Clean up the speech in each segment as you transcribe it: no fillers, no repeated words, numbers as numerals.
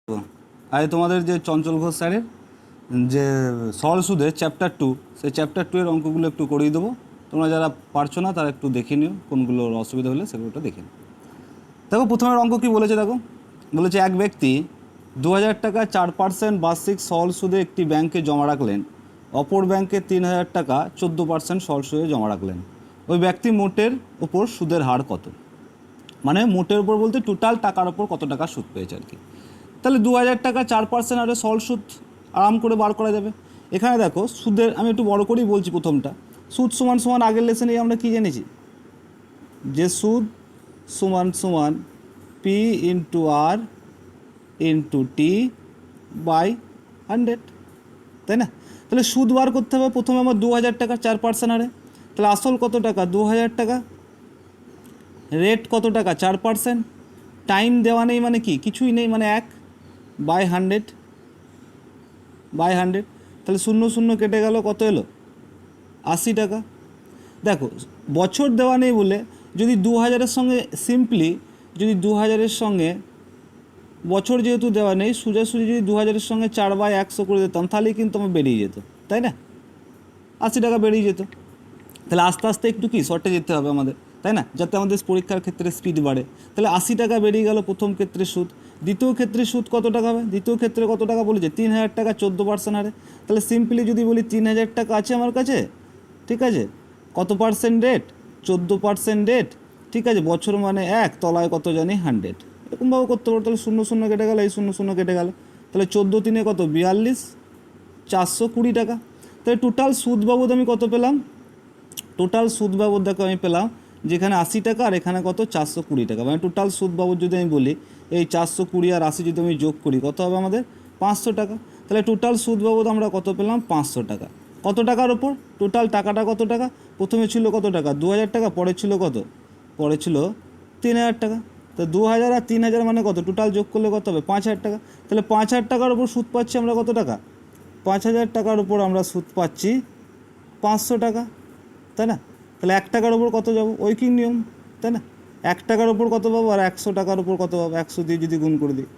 তো আরে তোমাদের যে চঞ্চল ঘোষ স্যারের যে সরল সুদের চ্যাপ্টার 2, সেই চ্যাপ্টার 2 এর অঙ্কগুলো একটু করিয়ে দেবো। তোমরা যারা পারছো না তারা একটু দেখে নিও, কোনগুলোর অসুবিধা হলে সেগুলো দেখে নিও। দেখো প্রথমের অঙ্ক কী বলেছে, দেখো বলেছে এক ব্যক্তি 2000 টাকা 4% বার্ষিক সরল সুদে একটি ব্যাংকে জমা রাখলেন, অপর ব্যাংকে 3000 টাকা 14% সরল সুদে জমা রাখলেন। ওই ব্যক্তি মোটের ওপর সুদের হার কত? মানে মোটের উপর বলতে টোটাল টাকার ওপর কত টাকা সুদ পেয়েছে আর কি। তাহলে 2000 টাকা 4% হারে সরল সুদ আরাম করে বার করা যাবে। এখানে দেখো সুদের আমি একটু বড় করেই বলছি। প্রথমটা সুদ সমান সমান আগের লেসনেই আমরা কি জেনেছি, যে সুদ সমান সমান P into R into T by 100, তাই না? তাহলে সুদ বার করতে হবে প্রথমে আমার 2000 টাকা 4% হারে। তাহলে আসল কত টাকা? 2000 টাকা। রেট কত টাকা? 4%। টাইম দেওয়া নেই মানে কি, কিছুই নেই, মানে 1 বাই 100 বাই 100। তাহলে 0 0 কেটে গেল, কত এলো? 80 টাকা। দেখো বছর দেওয়া নেই বলে যদি 2000-এর সঙ্গে সিম্পলি যদি 2000-এর সঙ্গে বছর যেহেতু দেওয়া নেই, সোজাসুজি যদি 2000-এর সঙ্গে 4/100 করে দিতাম তাহলেই কিন্তু আমার বেরিয়ে যেত, তাই না? 80 টাকা বেরিয়ে যেত। তাহলে আস্তে আস্তে একটু কি শর্টে যেতে হবে আমাদের, তাই না, যাতে আমাদের পরীক্ষার ক্ষেত্রে স্পিড বাড়ে। তাহলে 80 টাকা বেরিয়ে গেল প্রথম ক্ষেত্রে সুদ। দ্বিতীয় ক্ষেত্রে সুদ কত টাকা হবে? দ্বিতীয় ক্ষেত্রে কত টাকা বলেছে? 3000 টাকা 14% হারে। তাহলে সিম্পলি যদি বলি 3000 টাকা আছে আমার কাছে, ঠিক আছে, কত পার্সেন্ট রেট? 14% রেট, ঠিক আছে, বছর মানে 1, তলায় কত জানি 100, এরকমভাবে করতে পারো। তাহলে 0 0 কেটে গেল, এই 0 0 কেটে গেল। তাহলে 14 3 কত? 42, 420 টাকা। তাহলে টোটাল সুদ বাবদ আমি কত পেলাম? টোটাল সুদ বাবদ দেখো আমি পেলাম, যেখানে 80 টাকা আর এখানে কত? 420 টাকা। মানে টোটাল সুদ বাবদ যদি আমি বলি, এই 420 আর 80 যদি আমি যোগ করি, কত হবে আমাদের? 500 টাকা। তাহলে টোটাল সুদ বাবদ আমরা কত পেলাম? 500 টাকা। কত টাকার ওপর? টোটাল টাকাটা কত টাকা? প্রথমে ছিল কত টাকা? 2000 টাকা। পরে ছিল কত? পরে ছিল 3000 টাকা। তো 2000 আর 3000 মানে কত? টোটাল যোগ করলে কত হবে? 5000 টাকা। তাহলে 5000 টাকার ওপর সুদ পাচ্ছি আমরা কত টাকা? 5000 টাকার উপর আমরা সুদ পাচ্ছি 500 টাকা, তাই না? তাহলে 1 টাকার ওপর কত যাবো? ঐকিক নিয়ম, তাই না? 1 টাকার ওপর কত পাবো আর 100 টাকার ওপর কত পাবো? 100 দিয়ে যদি গুণ করে দিই,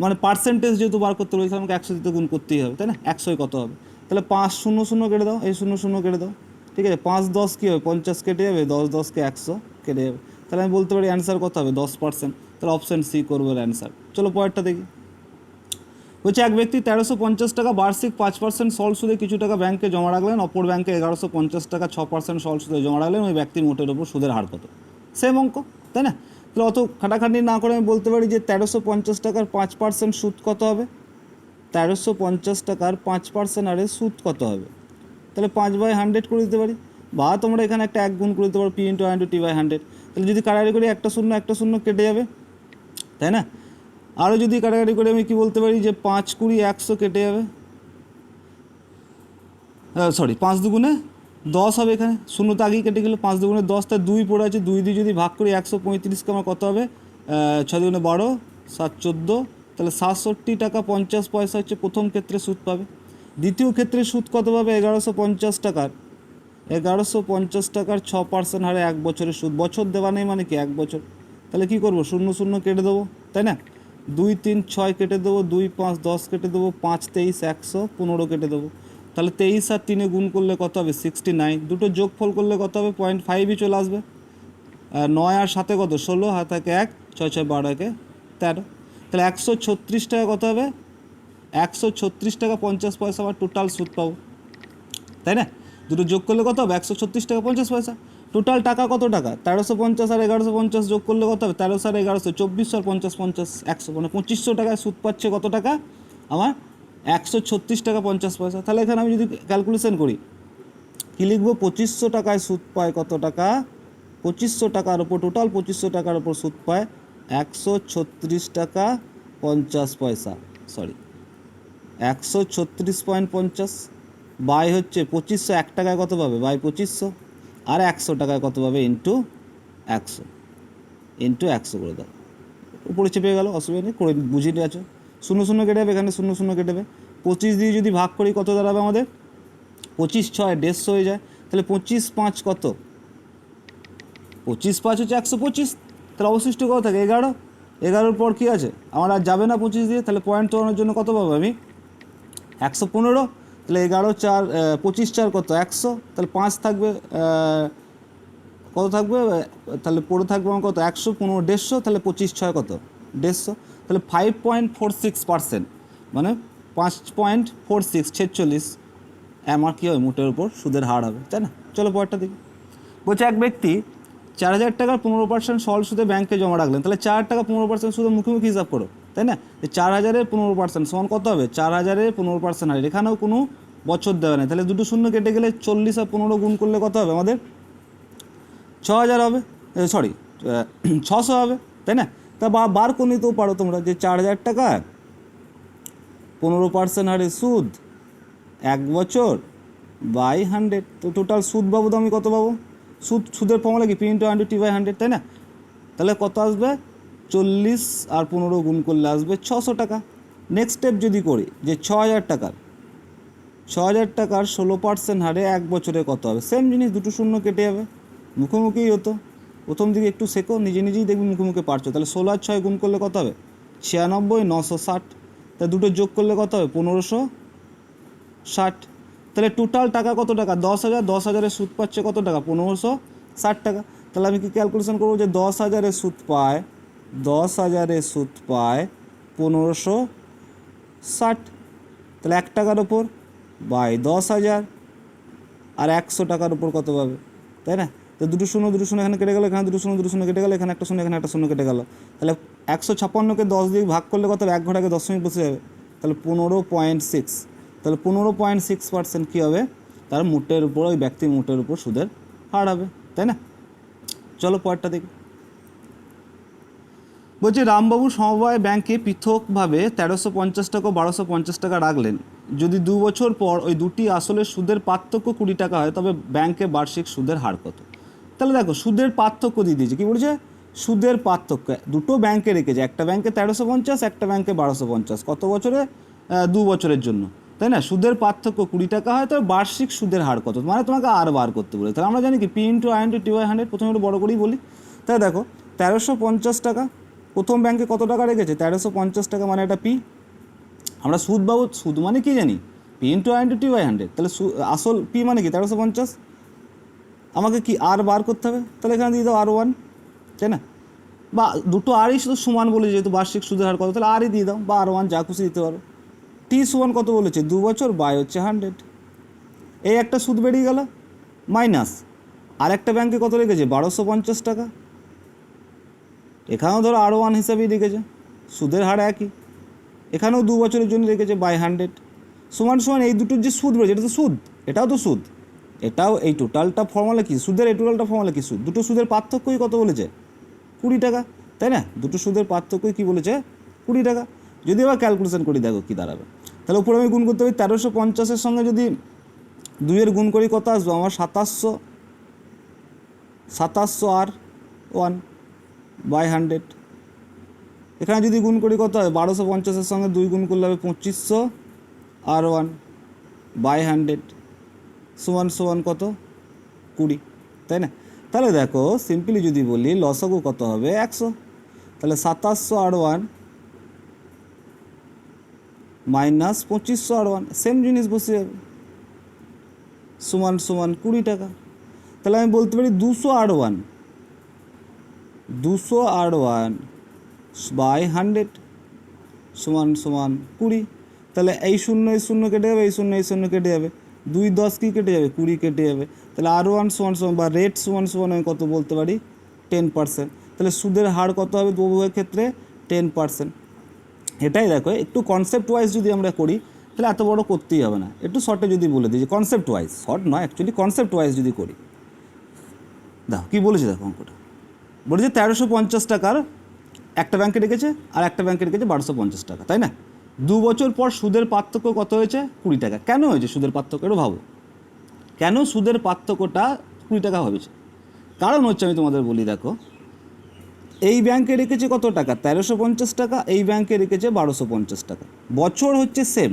মানে পার্সেন্টেজ যেহেতু বার করতে বলেছি আমাকে 100 দিতে গুণ করতেই হবে, তাই না? 100 কত হবে? তাহলে 5 0 0 কেটে দাও, এই 0 0 কেটে দাও, ঠিক আছে। 5 10 কী হবে? 50 কেটে যাবে, 10 10 কে 100 কেটে যাবে। তাহলে আমি বলতে পারি অ্যান্সার কত হবে? 10%। তাহলে অপশান সি করবো অ্যান্সার। চলো পরেরটা দেখি। বলছে এক ব্যক্তি 1350 টাকা বার্ষিক 5% সরল সুদে কিছু টাকা ব্যাংকে জমা রাখলেন, অপর ব্যাংকে 1150 টাকা 6% সরল সুদে জমা রাখলেন। ওই ব্যক্তির মোটের ওপর সুদের হার কত? সেম অঙ্ক, তাই না? তাহলে অত খাটাখাটি না করে আমি বলতে পারি যে 1350 টাকার 5% সুদ কত হবে? 1350 টাকার 5% হারে সুদ কত হবে? তাহলে 5/100 করে দিতে পারি, বা তোমরা এখানে একটা 1 গুণ করে দিতে পারো, P into R into T by 100। তাহলে যদি কাটাকাটি করি একটা শূন্য কেটে যাবে, তাই না? আরও যদি কাটাকাটি করে আমি কি বলতে পারি যে 5 20 100 কেটে যাবে, সরি 5 দুগুণে 10 হবে। এখানে শূন্য তো আগেই কেটে গেলো, 5 দুগুণে 10, তা 2 পড়ে আছে, 2 দিয়ে যদি ভাগ করি 135কে আমার কত হবে? 6 দুগুণে 12, 7 14, তাহলে 67 টাকা 50 পয়সা হচ্ছে প্রথম ক্ষেত্রে সুদ পাবে। দ্বিতীয় ক্ষেত্রে সুদ কত পাবে? 1150 টাকার 1150 টাকার 6% হারে 1 বছরের সুদ। বছর দেওয়া নেই মানে কি 1 বছর। তাহলে কী করবো? 0 0 কেটে দেবো, তাই না? 2 3 6 কেটে দেবো, 2 5 10 কেটে দেবো, 5 23 115 কেটে দেবো। তাহলে 23 আর 3 গুণ করলে কত হবে? 69। দুটো যোগফল করলে কত হবে? 0.5ই চলে আসবে। 9 আর 7 কত? 16, হাত থাকে 1, 6 6 12 একে 13। তাহলে 136 টাকা কত হবে? 136 টাকা 50 পয়সা আমার টোটাল সুদ পাবো, তাই না? দুটো যোগ করলে কত হবে? 136 টাকা 50 পয়সা। টোটাল টাকা কত টাকা? 1350 আর 1150 যোগ করলে কত হবে? 1300 আর 1100, 2400 আর 50 50 100, মানে 2500 টাকায় সুদ পাচ্ছে কত টাকা আমার? 136 টাকা 50 পয়সা। তাহলে এখানে আমি যদি ক্যালকুলেশন করি, কী লিখবো? 2500 টাকায় সুদ পায় কত টাকা? 2500 টাকার ওপর, টোটাল 2500 টাকার ওপর সুদ পায় 136 টাকা 50 পয়সা, সরি 136.50 বাই হচ্ছে 2500, 1 টাকায় কত পাবে? বাই 2500, আর 100 টাকায় কত পাবে? ইন্টু 100, ইন্টু 100 করে দাও, উপরে চেপে গেল, অসুবিধা নেই, করে বুঝিয়ে আছো। 0 0 কেটে যাবে, এখানে 0 0 কেটে যাবে। 25 দিয়ে যদি ভাগ করি কত দাঁড়াবে আমাদের? 25 6 150 হয়ে যায়। তাহলে 25 5 কত? 25 5 হচ্ছে 125। তাহলে অবশিষ্ট কত থাকে? 11। 11-র পর কী আছে আমার আর যাবে না 25 দিয়ে, তাহলে পয়েন্ট তোলানোর জন্য কত পাবো আমি 115, তাহলে 11 4 25 4 কত 100, তাহলে 5 থাকবে কত থাকবে, তাহলে পড়ে থাকবে আমার কত 115 150, তাহলে 25 6 কত 150, তাহলে 5.46%, মানে 5.46 46 আমার কী হবে মোটের উপর সুদের হার হবে, তাই না। চলো পরেরটা দেখি। বলছে এক ব্যক্তি 4,000 টাকার 15% সরল সুদে ব্যাংকে জমা রাখলেন, তাহলে 4 টাকা 15% সুদে মুখোমুখি হিসাব করো, তাই না। 4,000-এর 15% সমান কত হবে 4,000-এর 15% হারে, এখানেও কোনো বছর দেওয়া নেই, তাহলে দুটো শূন্য কেটে গেলে 40 আর 15 গুণ করলে কত হবে আমাদের 6,000 হবে, সরি 600 হবে, তাই না। তা বার করে নিতেও পারো তোমরা যে 4,000 টাকা 15% হারে সুদ 1 বছর বাই 100, তো টোটাল সুদ পাবো তো আমি কত পাবো, সুদের ফর্মুলা কি P/T/100, তাই না। তাহলে কত আসবে 40 আর 15 গুণ করলে আসবে 600 টাকা। নেক্সট স্টেপ যদি করি যে 6,000 টাকার 16% হারে 1 বছরে কত হবে, সেম জিনিস দুটো শূন্য কেটে যাবে, মুখোমুখিই হতো, প্রথম দিকে একটু শেখো, নিজেই দেখবি মুখোমুখি পারছো। তাহলে 16 আর 6 গুণ করলে কত হবে 96 960, তা দুটো যোগ করলে কত হবে 1560, তাহলে টোটাল টাকা কত টাকা 10,000, 10,000-এর সুদ পাচ্ছে কত টাকা 1560 টাকা। তাহলে আমি কি ক্যালকুলেশন করবো যে 10,000-এর সুদ পায় 10,000-এর সুদ পায় 1560, তাহলে 1 টাকার ওপর বাই 10,000 আর 100 টাকার উপর কত পাবে, তাই না। তো দুটো শূন্য এখানে কেটে গেলো, এখানে দুটো শূন্য কেটে গেলো, এখানে একটা শূন্য এখানে একটা শূন্য কেটে গেলো, তাহলে 156-কে 10 দিয়ে ভাগ করলে কত হবে 1 ঘর আগে দশমিক বসে যাবে, তাহলে 15.6, তাহলে 15.6% কী হবে তার মোটের উপর, ওই ব্যক্তির মোটের উপর সুদের হার হবে, তাই না। চলো পরেরটা দেখি। বলছি রামবাবু সমবায় ব্যাংকে পৃথকভাবে 1350 টাকা ও 1250 টাকা রাখলেন, যদি 2 বছর পর ওই দুটি আসলে সুদের পার্থক্য 20 টাকা হয় তবে ব্যাংকে বার্ষিক সুদের হার কত। তাহলে দেখো সুদের পার্থক্য দিয়ে দিয়েছে, কী বলছে সুদের পার্থক্য, দুটো ব্যাংকে রেখেছে, একটা ব্যাংকে 1350, একটা ব্যাংকে 1250, কত বছরে 2 বছরের জন্য, তাই না। সুদের পার্থক্য 20 টাকা হয় তবে বার্ষিক সুদের হার কত, মানে তোমাকে আর বার করতে বলে। তাহলে আমরা জানি কি P/I/T/100, প্রথমে একটু বড় করেই বলি। তাহলে দেখো 1350 টাকা প্রথম ব্যাংকে কত টাকা রেখেছে 1350 টাকা, মানে এটা পি, আমরা সুদ পাবো, সুদ মানে কি জানি P/I/T/100, তাহলে আসল পি মানে কি 1350, আমাকে কি আর বার করতে হবে, তাহলে এখানে দিয়ে দাও R1, তাই না, বা দুটো আরই শুধু সমান বলে, যেহেতু বার্ষিক সুদের হার কত তাহলে আরই দিয়ে দাও, বা R1 যা খুশি দিতে পারো। টি সমান কত বলেছে 2 বছর বাই হচ্ছে 100, এই একটা সুদ বেরিয়ে গেল, মাইনাস আর একটা ব্যাংকে কত রেখেছে 1250 টাকা, এখানেও ধরো R1 হিসাবেই রেখেছে, সুদের হার একই, এখানেও 2 বছরের জন্য রেখেছে বাই 100, সমান এই দুটোর যে সুদ রয়েছে এটা তো সুদ, এটাও তো সুদ, এটাও এই টোটালটা ফর্মুলা কি সুদের, এই টোটালটা ফর্মুলা কি সুদ, দুটো সুদের পার্থক্যই কত বলেছে 20 টাকা, তাই না, দুটো সুদের পার্থক্যই কী বলেছে 20 টাকা। যদি আবার ক্যালকুলেশন করি দেখো কী দাঁড়াবে, তাহলে উপরে আমি গুণ করতে পারি 1350-এর সঙ্গে যদি 2-এর গুণ করি কত আসবে আমার 2700 আর 1 বাই 100, এখানে যদি গুণ করি কত হবে 1250-এর সঙ্গে 2 গুণ করলে হবে 2500 আর 1 বাই 100 সমান কত 20, তাই না। তাহলে দেখো সিম্পলি যদি বলি লসাগু কত হবে 100, তাহলে 2700 আর 1 মাইনাস 2500 আর 1 সেম জিনিস বসে যাবে, সমান 20 টাকা। তাহলে আমি বলতে পারি 200 আর 1 বাই 100 সমান 20, তাহলে এই শূন্য কেটে যাবে, এই শূন্য কেটে যাবে, 2 10 কি কেটে যাবে 20 কেটে যাবে, তাহলে R1 সমান বা রেট সমান আমি কত বলতে পারি 10%, তাহলে সুদের হার কত হবে উভয়ের ক্ষেত্রে 10%। এটাই দেখো একটু কনসেপ্ট ওয়াইজ যদি আমরা করি তাহলে এত বড় করতেই হবে না, একটু শর্টে যদি বলে দিই যে কনসেপ্ট ওয়াইজ, শর্ট নয় অ্যাকচুয়ালি কনসেপ্ট ওয়াইজ যদি করি, দেখো কী বলেছে দেখো অঙ্কটা বলেছে 1350 টাকার একটা ব্যাংকে রেখেছে আর একটা ব্যাংকে রেখেছে 1250 টাকা, তাই না। 2 বছর পর সুদের পার্থক্য কত হয়েছে 20 টাকা, কেন হয়েছে সুদের পার্থক্য একটু ভাবো, কেন সুদের পার্থক্যটা 20 টাকা হয়েছে, কারণ হচ্ছে আমি তোমাদের বলি দেখো এই ব্যাংকে রেখেছে কত টাকা 1350 টাকা, এই ব্যাংকে রেখেছে 1250 টাকা, বছর হচ্ছে সেম,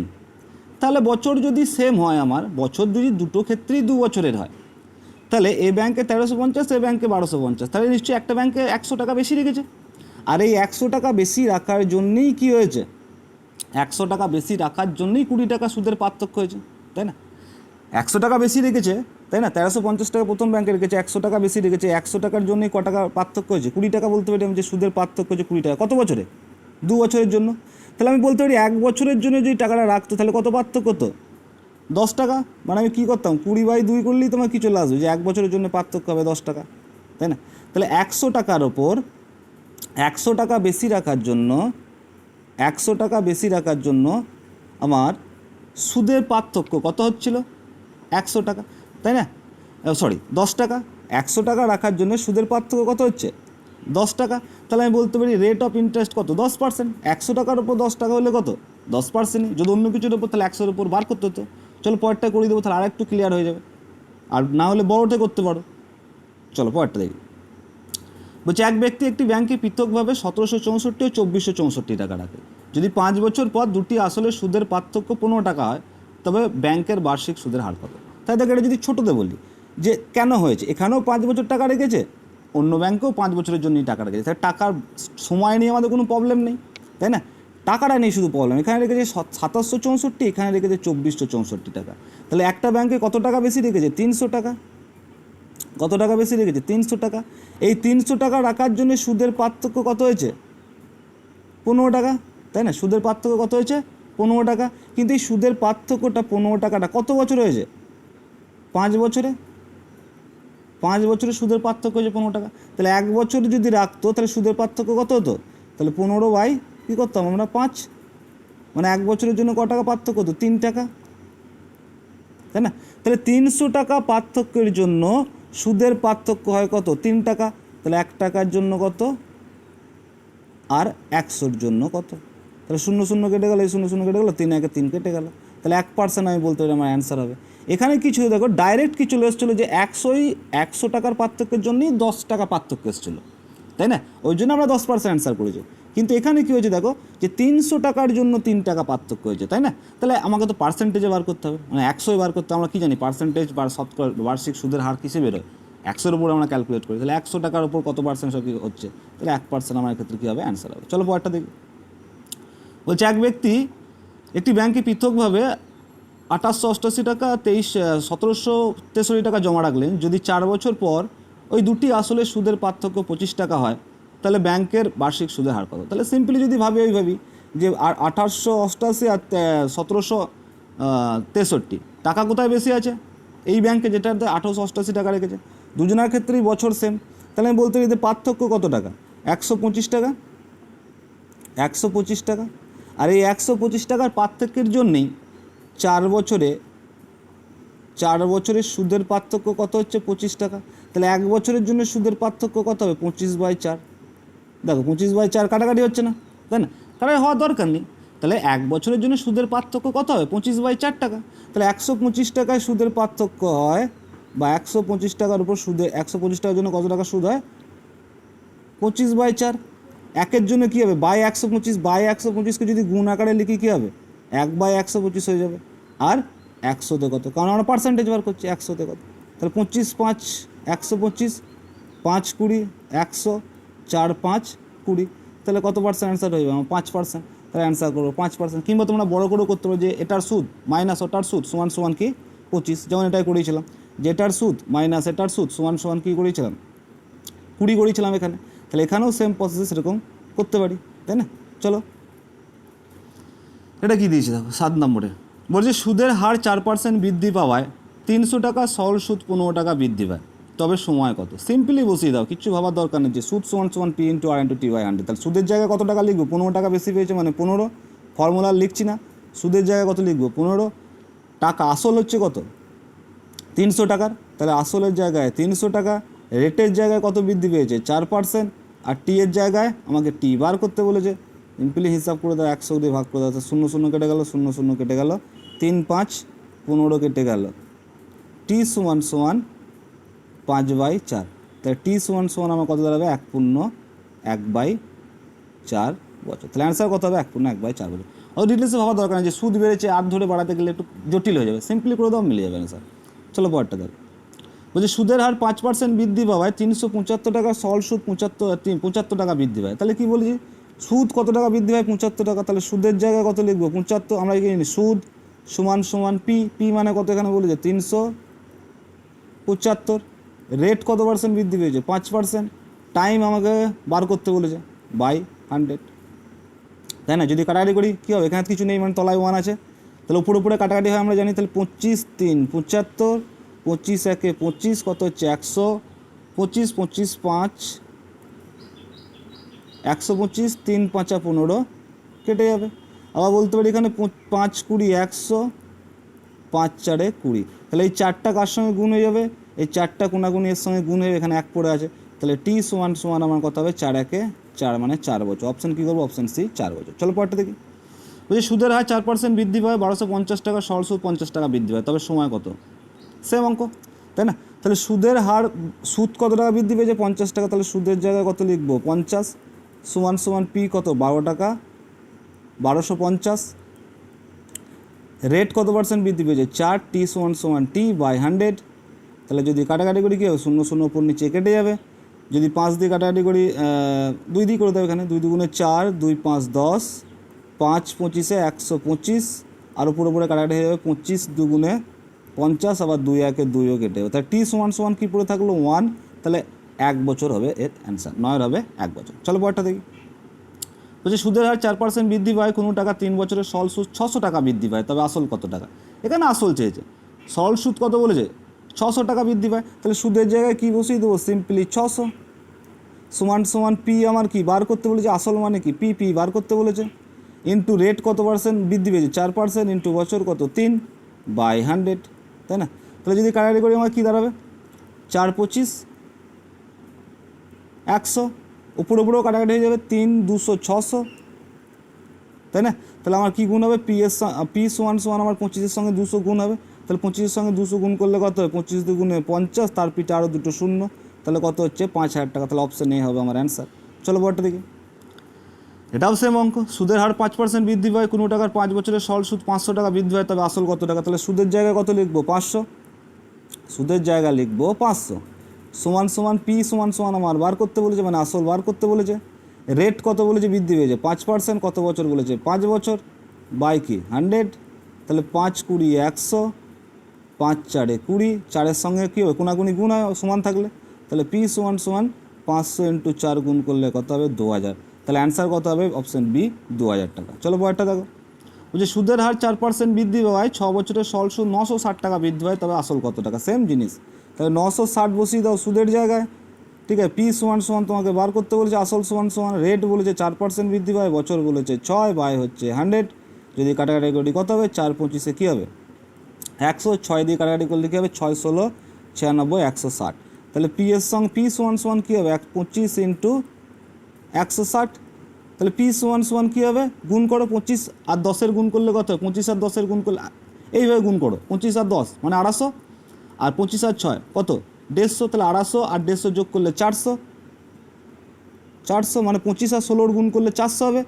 তাহলে বছর যদি সেম হয় আমার বছর যদি দুটো ক্ষেত্রেই 2 বছরের হয় তাহলে এই ব্যাংকে 1350 এই ব্যাংকে 1250, তাহলে নিশ্চয়ই একটা ব্যাংকে 100 টাকা বেশি রেখেছে, আর এই 100 টাকা বেশি রাখার জন্যই কি হয়েছে, 100 টাকা বেশি রাখার জন্যই 20 টাকা সুদের পার্থক্য হয়েছে, তাই না? 100 টাকা বেশি রেখেছে, তাই না? 1350 টাকা প্রথম ব্যাংকে রেখেছে, 100 টাকা বেশি রেখেছে, 100 টাকার জন্যই ক টাকা পার্থক্য হয়েছে, 20 টাকা বলতে পারি আমি যে সুদের পার্থক্য হয়েছে 20 টাকা। কত বছরে? 2 বছরের জন্য। তাহলে আমি বলতে পারি 1 বছরের জন্য যদি টাকাটা রাখতো তাহলে কত পার্থক্য হতো? 10 টাকা। মানে আমি কী করতাম, 20/2 করলেই তোমার কী চলে আসবে যে 1 বছরের জন্য পার্থক্য হবে 10 টাকা, তাই না? তাহলে 100 টাকার ওপর 100 টাকা বেশি রাখার জন্য 100 টাকা বেশি রাখার জন্য আমার সুদের পার্থক্য কত হচ্ছিল? 100 টাকা, তাই না? সরি 10 টাকা। 100 টাকা রাখার জন্য সুদের পার্থক্য কত হচ্ছে? 10 টাকা। তাহলে আমি বলতে পারি রেট অফ ইন্টারেস্ট কত? 10%। 100 টাকার উপর 10 টাকা হলে কত? 10%। যদি অন্য কিছুর উপর তাহলে 100-র উপর বার করতে হতো। চলো পরেরটা করে দেবো, তাহলে আরেকটু ক্লিয়ার হয়ে যাবে। আর না হলে বড়োটা করতে পারো। চলো পরেরটা দেখি। বলছে এক ব্যক্তি একটি ব্যাংকে পৃথকভাবে 1764 ও 2464 টাকা রাখে। যদি 5 বছর পর দুটি আসলে সুদের পার্থক্য 15 টাকা হয় তবে ব্যাংকের বার্ষিক সুদের হার কত? তাই দেখো এটা যদি ছোটোতে বলি যে কেন হয়েছে, এখানেও 5 বছর টাকা রেখেছে, অন্য ব্যাংকেও 5 বছরের জন্যই টাকা রেখেছে, তাই টাকার সময় নিয়ে আমাদের কোনো প্রবলেম নেই, তাই না? টাকাটা নেই শুধু প্রবলেম, এখানে রেখেছে 2764, এখানে রেখেছে 2464 টাকা। তাহলে একটা ব্যাংকে কত টাকা বেশি রেখেছে? 300 টাকা। কত টাকা বেশি রেখেছে? 300 টাকা। এই 300 টাকা রাখার জন্য সুদের পার্থক্য কত হয়েছে? 15 টাকা, তাই না? সুদের পার্থক্য কত হয়েছে? 15 টাকা। কিন্তু এই সুদের পার্থক্যটা 15 টাকাটা কত বছর হয়েছে? 5 বছরে। 5 বছরে সুদের পার্থক্য হয়েছে 15 টাকা। তাহলে 1 বছর যদি রাখতো তাহলে সুদের পার্থক্য কত হতো? তাহলে 15 কী করতাম আমরা? 5। মানে 1 বছরের জন্য ক টাকা পার্থক্য হতো? 3 টাকা, তাই না? তাহলে 300 টাকা পার্থক্যের জন্য সুদের পার্থক্য হয় কত? 3 টাকা। তাহলে 1 টাকার জন্য কত আর 100-র জন্য কত? তাহলে 0 0 কেটে গেল, এই 0 0 কেটে গেলো, 3 1 3 কেটে গেল। তাহলে 1% আমি বলতে পারি আমার অ্যান্সার হবে। এখানে কিছু দেখো ডাইরেক্ট কি চলে এসেছিলো যে 100 টাকার পার্থক্যের জন্যই 10 টাকা পার্থক্য এসেছিলো, তাই না? ওই জন্য আমরা 10% অ্যান্সার করেছি। কিন্তু এখানে কী হয়েছে দেখো যে 300 টাকার জন্য 3 টাকা পার্থক্য হয়েছে, তাই না? তাহলে আমাকে তো পার্সেন্টেজে বার করতে হবে, মানে 100 বার করতে। আমরা কী জানি পার্সেন্টেজ বা শতকরা বার্ষিক সুদের হার কিসে বেরোয়? 100-র উপর আমরা ক্যালকুলেট করি। তাহলে 100 টাকার উপর কত পার্সেন্ট সব হচ্ছে? তাহলে 1% আমার ক্ষেত্রে কী হবে? অ্যান্সার হবে। চলো পরেরটা দেখি। বলছে এক ব্যক্তি একটি ব্যাংকে পৃথকভাবে 2888 টাকা 1763 টাকা জমা রাখলেন। যদি 4 বছর পর ওই দুটি আসলে সুদের পার্থক্য 25 টাকা হয় তাহলে ব্যাংকের বার্ষিক সুদের হার কত? তাহলে সিম্পলি যদি ভাবি যে 1888 আর 1763 টাকা কোথায় বেশি আছে? এই ব্যাংকে যেটাতে 1888 টাকা রেখেছে। দুজনের ক্ষেত্রেই বছর সেম। তাহলে আমি বলতে পারি যে পার্থক্য কত টাকা? 125 টাকা। 125 টাকা। আর এই 125 টাকার পার্থক্যের জন্যেই 4 বছরের সুদের পার্থক্য কত হচ্ছে? 25 টাকা। তাহলে 1 বছরের জন্য সুদের পার্থক্য কত হবে? 25/4। দেখো 25/4 কাটাকাটি হচ্ছে না, তাই না? কাটাকাটি হওয়ার দরকার নেই। তাহলে 1 বছরের জন্য সুদের পার্থক্য কত হবে? 25/4 টাকা। তাহলে 125 টাকায় সুদের পার্থক্য হয়, বা 125 টাকার উপর সুদে 125 টাকার জন্য কত টাকা সুদ হয়? 25/4। 1-এর জন্য কী হবে? বাই 125, বাই 125কে যদি গুণ আকারে লিখি কী হবে? 1/125 হয়ে যাবে। আর 100-তে কত? কারণ আমরা পার্সেন্টেজ বার করছি। 100-তে কত? তাহলে 25 5 125, 5 20 100, 4 5 20। তাহলে কত পার্সেন্ট অ্যান্সার হয়ে যাবে আমার? 5%। তাহলে অ্যান্সার করবো 5%। কিংবা তোমরা বড় করেও করতে পারো যে এটার সুদ মাইনাস ওটার সুদ সমান সমান কি 25, যেমন এটাই করেছিলাম। যেটার সুদ মাইনাস এটার সুদ সমান সমান কী করেছিলাম? 20 করেছিলাম এখানে। তাহলে এখানেও সেম প্রসেস এরকম করতে পারি, তাই না? চলো এটা কী দিয়েছি দেখো 7 নম্বরে। বলছে সুদের হার 4% বৃদ্ধি পাওয়ায় 300 টাকা সরল সুদ 15 টাকা বৃদ্ধি পায়, তবে সময় কত? সিম্পলি বসিয়ে দাও, কিচ্ছু ভাবার দরকার নেই যে সুদ সমান সমান P × R/T/100। তাহলে সুদের জায়গায় কত টাকা লিখবো? 15 টাকা বেশি পেয়েছে মানে 15। ফর্মুলা লিখছি না, সুদের জায়গায় কত লিখবো? 15 টাকা। আসল হচ্ছে কত? 300 টাকার। তাহলে আসলের জায়গায় 300 টাকা, রেটের জায়গায় কত বৃদ্ধি পেয়েছে? 4%। আর টি এর জায়গায় আমাকে টি বার করতে বলেছে। সিম্পলি হিসাব করে দাও, 100 দিয়ে ভাগ করে দাও। 0 0 কেটে গেল, 0 0 কেটে গেল, 3 5 15 কেটে গেল। টি সমান সমান 5/4। তাহলে টি সমান সমান আমার কত দাঁড়াবে? 1/1/4 বছর। তাহলে অ্যান্সার কত হবে? 1/1/4 বছর। ও ডিটেলসে ভাবার দরকার নেই যে সুদ বেড়েছে আর ধরে বাড়াতে গেলে একটু জটিল হয়ে যাবে। সিম্পলি করে দাও, মিলে যাবে অ্যান্সার। চলো পরেরটা দেখো। বলছে সুদের হার 5% বৃদ্ধি পাওয়ায় 375 টাকা সরল সুদ 75 টাকা বৃদ্ধি পায়। তাহলে কি বলছি, সুদ কত টাকা বৃদ্ধি পায়? 75 টাকা। তাহলে সুদের জায়গায় কত লিখবো? 75। আমরা কি জানি সুদ সমান সমান পি, পি মানে কত এখানে বলেছে 375। রেট কত পার্সেন্ট বৃদ্ধি পেয়েছে? 5%। টাইম আমাকে বার করতে বলেছে বাই 100, তাই না? যদি কাটাকাটি করি কী হবে? এখানে কিছু নেই, মানে তলায় 1 আছে, তাহলে উপরে উপরে কাটাকাটি হয় আমরা জানি। তাহলে 25 3 75, 25 একে 25, কত হচ্ছে 125, 25 5 125, 3 5 15 কেটে যাবে। আবার বলতে পারি এখানে 5 20 100, 5 4 20। তাহলে এই 4টা কার সঙ্গে গুণ হয়ে যাবে? এই 4টা কোনাগুনি এর সঙ্গে গুণ হয়ে এখানে 1 পড়ে আছে। তাহলে টি সমান সমান আমার কত হবে? 4 একে 4 মানে 4 বছর। অপশান কী করবো? অপশান সি 4 বছর। চলো পরেরটা দেখি। বলছি সুদের হার 4% বৃদ্ধি পায়, 1250 টাকা সরল সুদ 50 টাকা বৃদ্ধি পায়, তবে সময় কত? সেম অঙ্ক, তাই না? তাহলে সুদের হার, সুদ কত টাকা বৃদ্ধি পেয়েছে? 50 টাকা। তাহলে সুদের জায়গায় কত লিখবো? 50 সমান সমান পি কত? 12 টাকা, 1250। রেট কত পার্সেন্ট বৃদ্ধি পেয়েছে? 4। টি সমান সমান টি বাই 100। তাহলে যদি কাটাকাটি করি কী হবে? 0 0 উপর নিচে কেটে যাবে। যদি 5 দিয়ে কাটাকাটি করি, 2 দিয়ে করে দেবে এখানে, 2 দুগুণে 4, 2 5 10, 5 25 125, আর উপরে কাটাকাটি হয়ে যাবে 25 দুগুণে 50, আবার 2 একে 2ও কেটে যাবে। তাহলে টি সমান সমান কী পড়ে থাকলো? 1। তাহলে 1 বছর হবে এর অ্যান্সার, 9 হবে 1 বছর। চলো পরেরটা দেখি। বলছে সুদের হার 4% বৃদ্ধি পায়, কোনো টাকা 3 বছরের সরল সুদ 600 টাকা বৃদ্ধি পায়, তবে আসল কত টাকা? এখানে আসল চেয়েছে, সরল সুদ কত বলেছে? 600 টাকা বৃদ্ধি পায়। তাহলে সুদের জায়গায় কী বসিয়ে দেবো? সিম্পলি 600 সমান সমান পি আমার কি বার করতে বলেছে? আসল মানে কি? পি, পি বার করতে বলেছে। ইন্টু রেট কত পার্সেন্ট বৃদ্ধি পেয়েছে? 4%, ইন্টু বছর কত? 3 বাই 100, তাই না? তাহলে যদি কাটাকাটি করি আমার কী দাঁড়াবে? 4 25 100, উপরেও কাটাকাটি হয়ে যাবে, 3 200 600, তাই না? তাহলে আমার কী গুণ হবে? পি সমান সমান আমার 25-এর সঙ্গে 200 গুণ হবে। তাহলে 25-এর সঙ্গে 200 গুণ করলে কত হবে? 25 দুগুণে 50, তার পিঠে আরও 2টো শূন্য, তাহলে কত হচ্ছে? 5000 টাকা। তাহলে অপশান এ হবে আমার অ্যান্সার। চলো বড়টা দেখি। এটাও সেম অঙ্ক। সুদের হার 5% বৃদ্ধি পায়, কোনো টাকার 5 বছরের সরল সুদ 500 টাকা বৃদ্ধি হয়, তবে আসল কত টাকা? তাহলে সুদের জায়গায় কত লিখবো? 500। সুদের জায়গা লিখবো 500 সমান সমান পি সমান সমান আমার বার করতে বলেছে, মানে আসল বার করতে বলেছে। রেট কত বলেছে? বৃদ্ধি পেয়েছে 5%, কত বছর বলেছে? 5 বছর বাই কি 100। তাহলে 5 20 100, 5 4 20, 4-এর সঙ্গে কী হবে? কোনাকুনি গুণ হয় সমান থাকলে। তাহলে পি সমান সমান 500 ইন্টু 4 গুণ করলে কত হবে? 2000। তাহলে অ্যান্সার কত হবে? অপশান বি 2000 টাকা। চলো পরেরটা দেখো। বলছে সুদের হার 4% বৃদ্ধি পাওয়ায় 6 বছরের সরল সুদ 960 টাকা বৃদ্ধি হয়, তবে আসল কত টাকা? সেম জিনিস। তাহলে 960 বসিয়ে দাও সুদের জায়গায়, ঠিক আছে? পি সমান সমান তোমাকে বার করতে বলেছে, আসল সমান সমান রেট বলেছে 4% বৃদ্ধি পায়, বছর বলেছে 6 বাই হচ্ছে 100। যদি কাটাকাটি করি কত হবে? 4 25-এ কী হবে? 100, 6 দিয়ে কাটাকাটি করলে কী হবে? 6 16 96 160। তাহলে পি এর সঙ্গে পি সমান সমান কী হবে? 25 ইন্টু 160। তাহলে পি সমান সমান কী হবে? গুণ করো 25 আর 10-এর গুণ করলে কত হয়? 25 আর 10-এর গুণ করলে এইভাবে গুণ করো, 25 আর 10 মানে 250, আর 25 আর 6 কত? 150। তাহলে 250 আর 150 যোগ করলে 400, 400 মানে 25 আর 16-র গুণ করলে 400 হবে,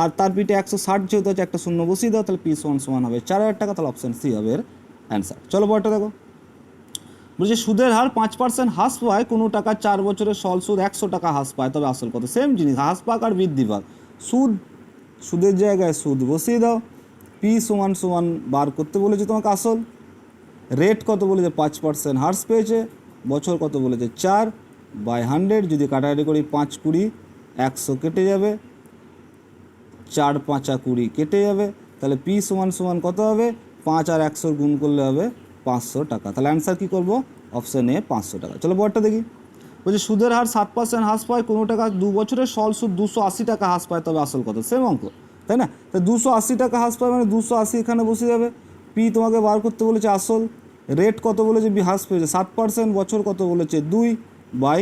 আর তার পিঠে 160 যেহেতু আছে একটা শূন্য বসিয়ে দাও, তাহলে পি সমান সমান হবে 4000 টাকা। তাহলে অপশান সি হবে এর অ্যান্সার। চলো পরেরটা দেখো। বলছে সুদের হার 5% হ্রাস পায়, কোনো টাকা 4 বছরের সরল সুদ 100 টাকা হ্রাস পায়, তবে আসল কত? সেম জিনিস, হ্রাস পাক আর বৃদ্ধি পাক। সুদের জায়গায় সুদ বসিয়ে দাও, পি সমান সমান বার করতে বলেছে তোমাকে আসল। রেট কত বলেছে? 5% হ্রাস পেয়েছে, বছর কত বলেছে? 4 বাই 100। যদি কাটাকাটি করি 5 20 100 কেটে যাবে, 4 5 20 কেটে যাবে। তাহলে পি সমান সমান কত হবে? 5 আর 100 গুণ করলে হবে 500 টাকা। তাহলে অ্যান্সার কী করবো? অপশান এ 500 টাকা। চলো পরেরটা দেখি। বলছে সুদের হার 7% হ্রাস পায়, কোনো টাকা 2 বছরের সরল সুদ 280 টাকা হ্রাস পায়, তবে আসল কত? সেম অঙ্ক, তাই না? তো 280 টাকা হ্রাস পায় মানে 280 এখানে বসে যাবে। পি তোমাকে বার করতে বলেছে আসল। রেট কত বলেছে? হ্রাস পেয়েছে 7%, বছর কত বলেছে? 2 বাই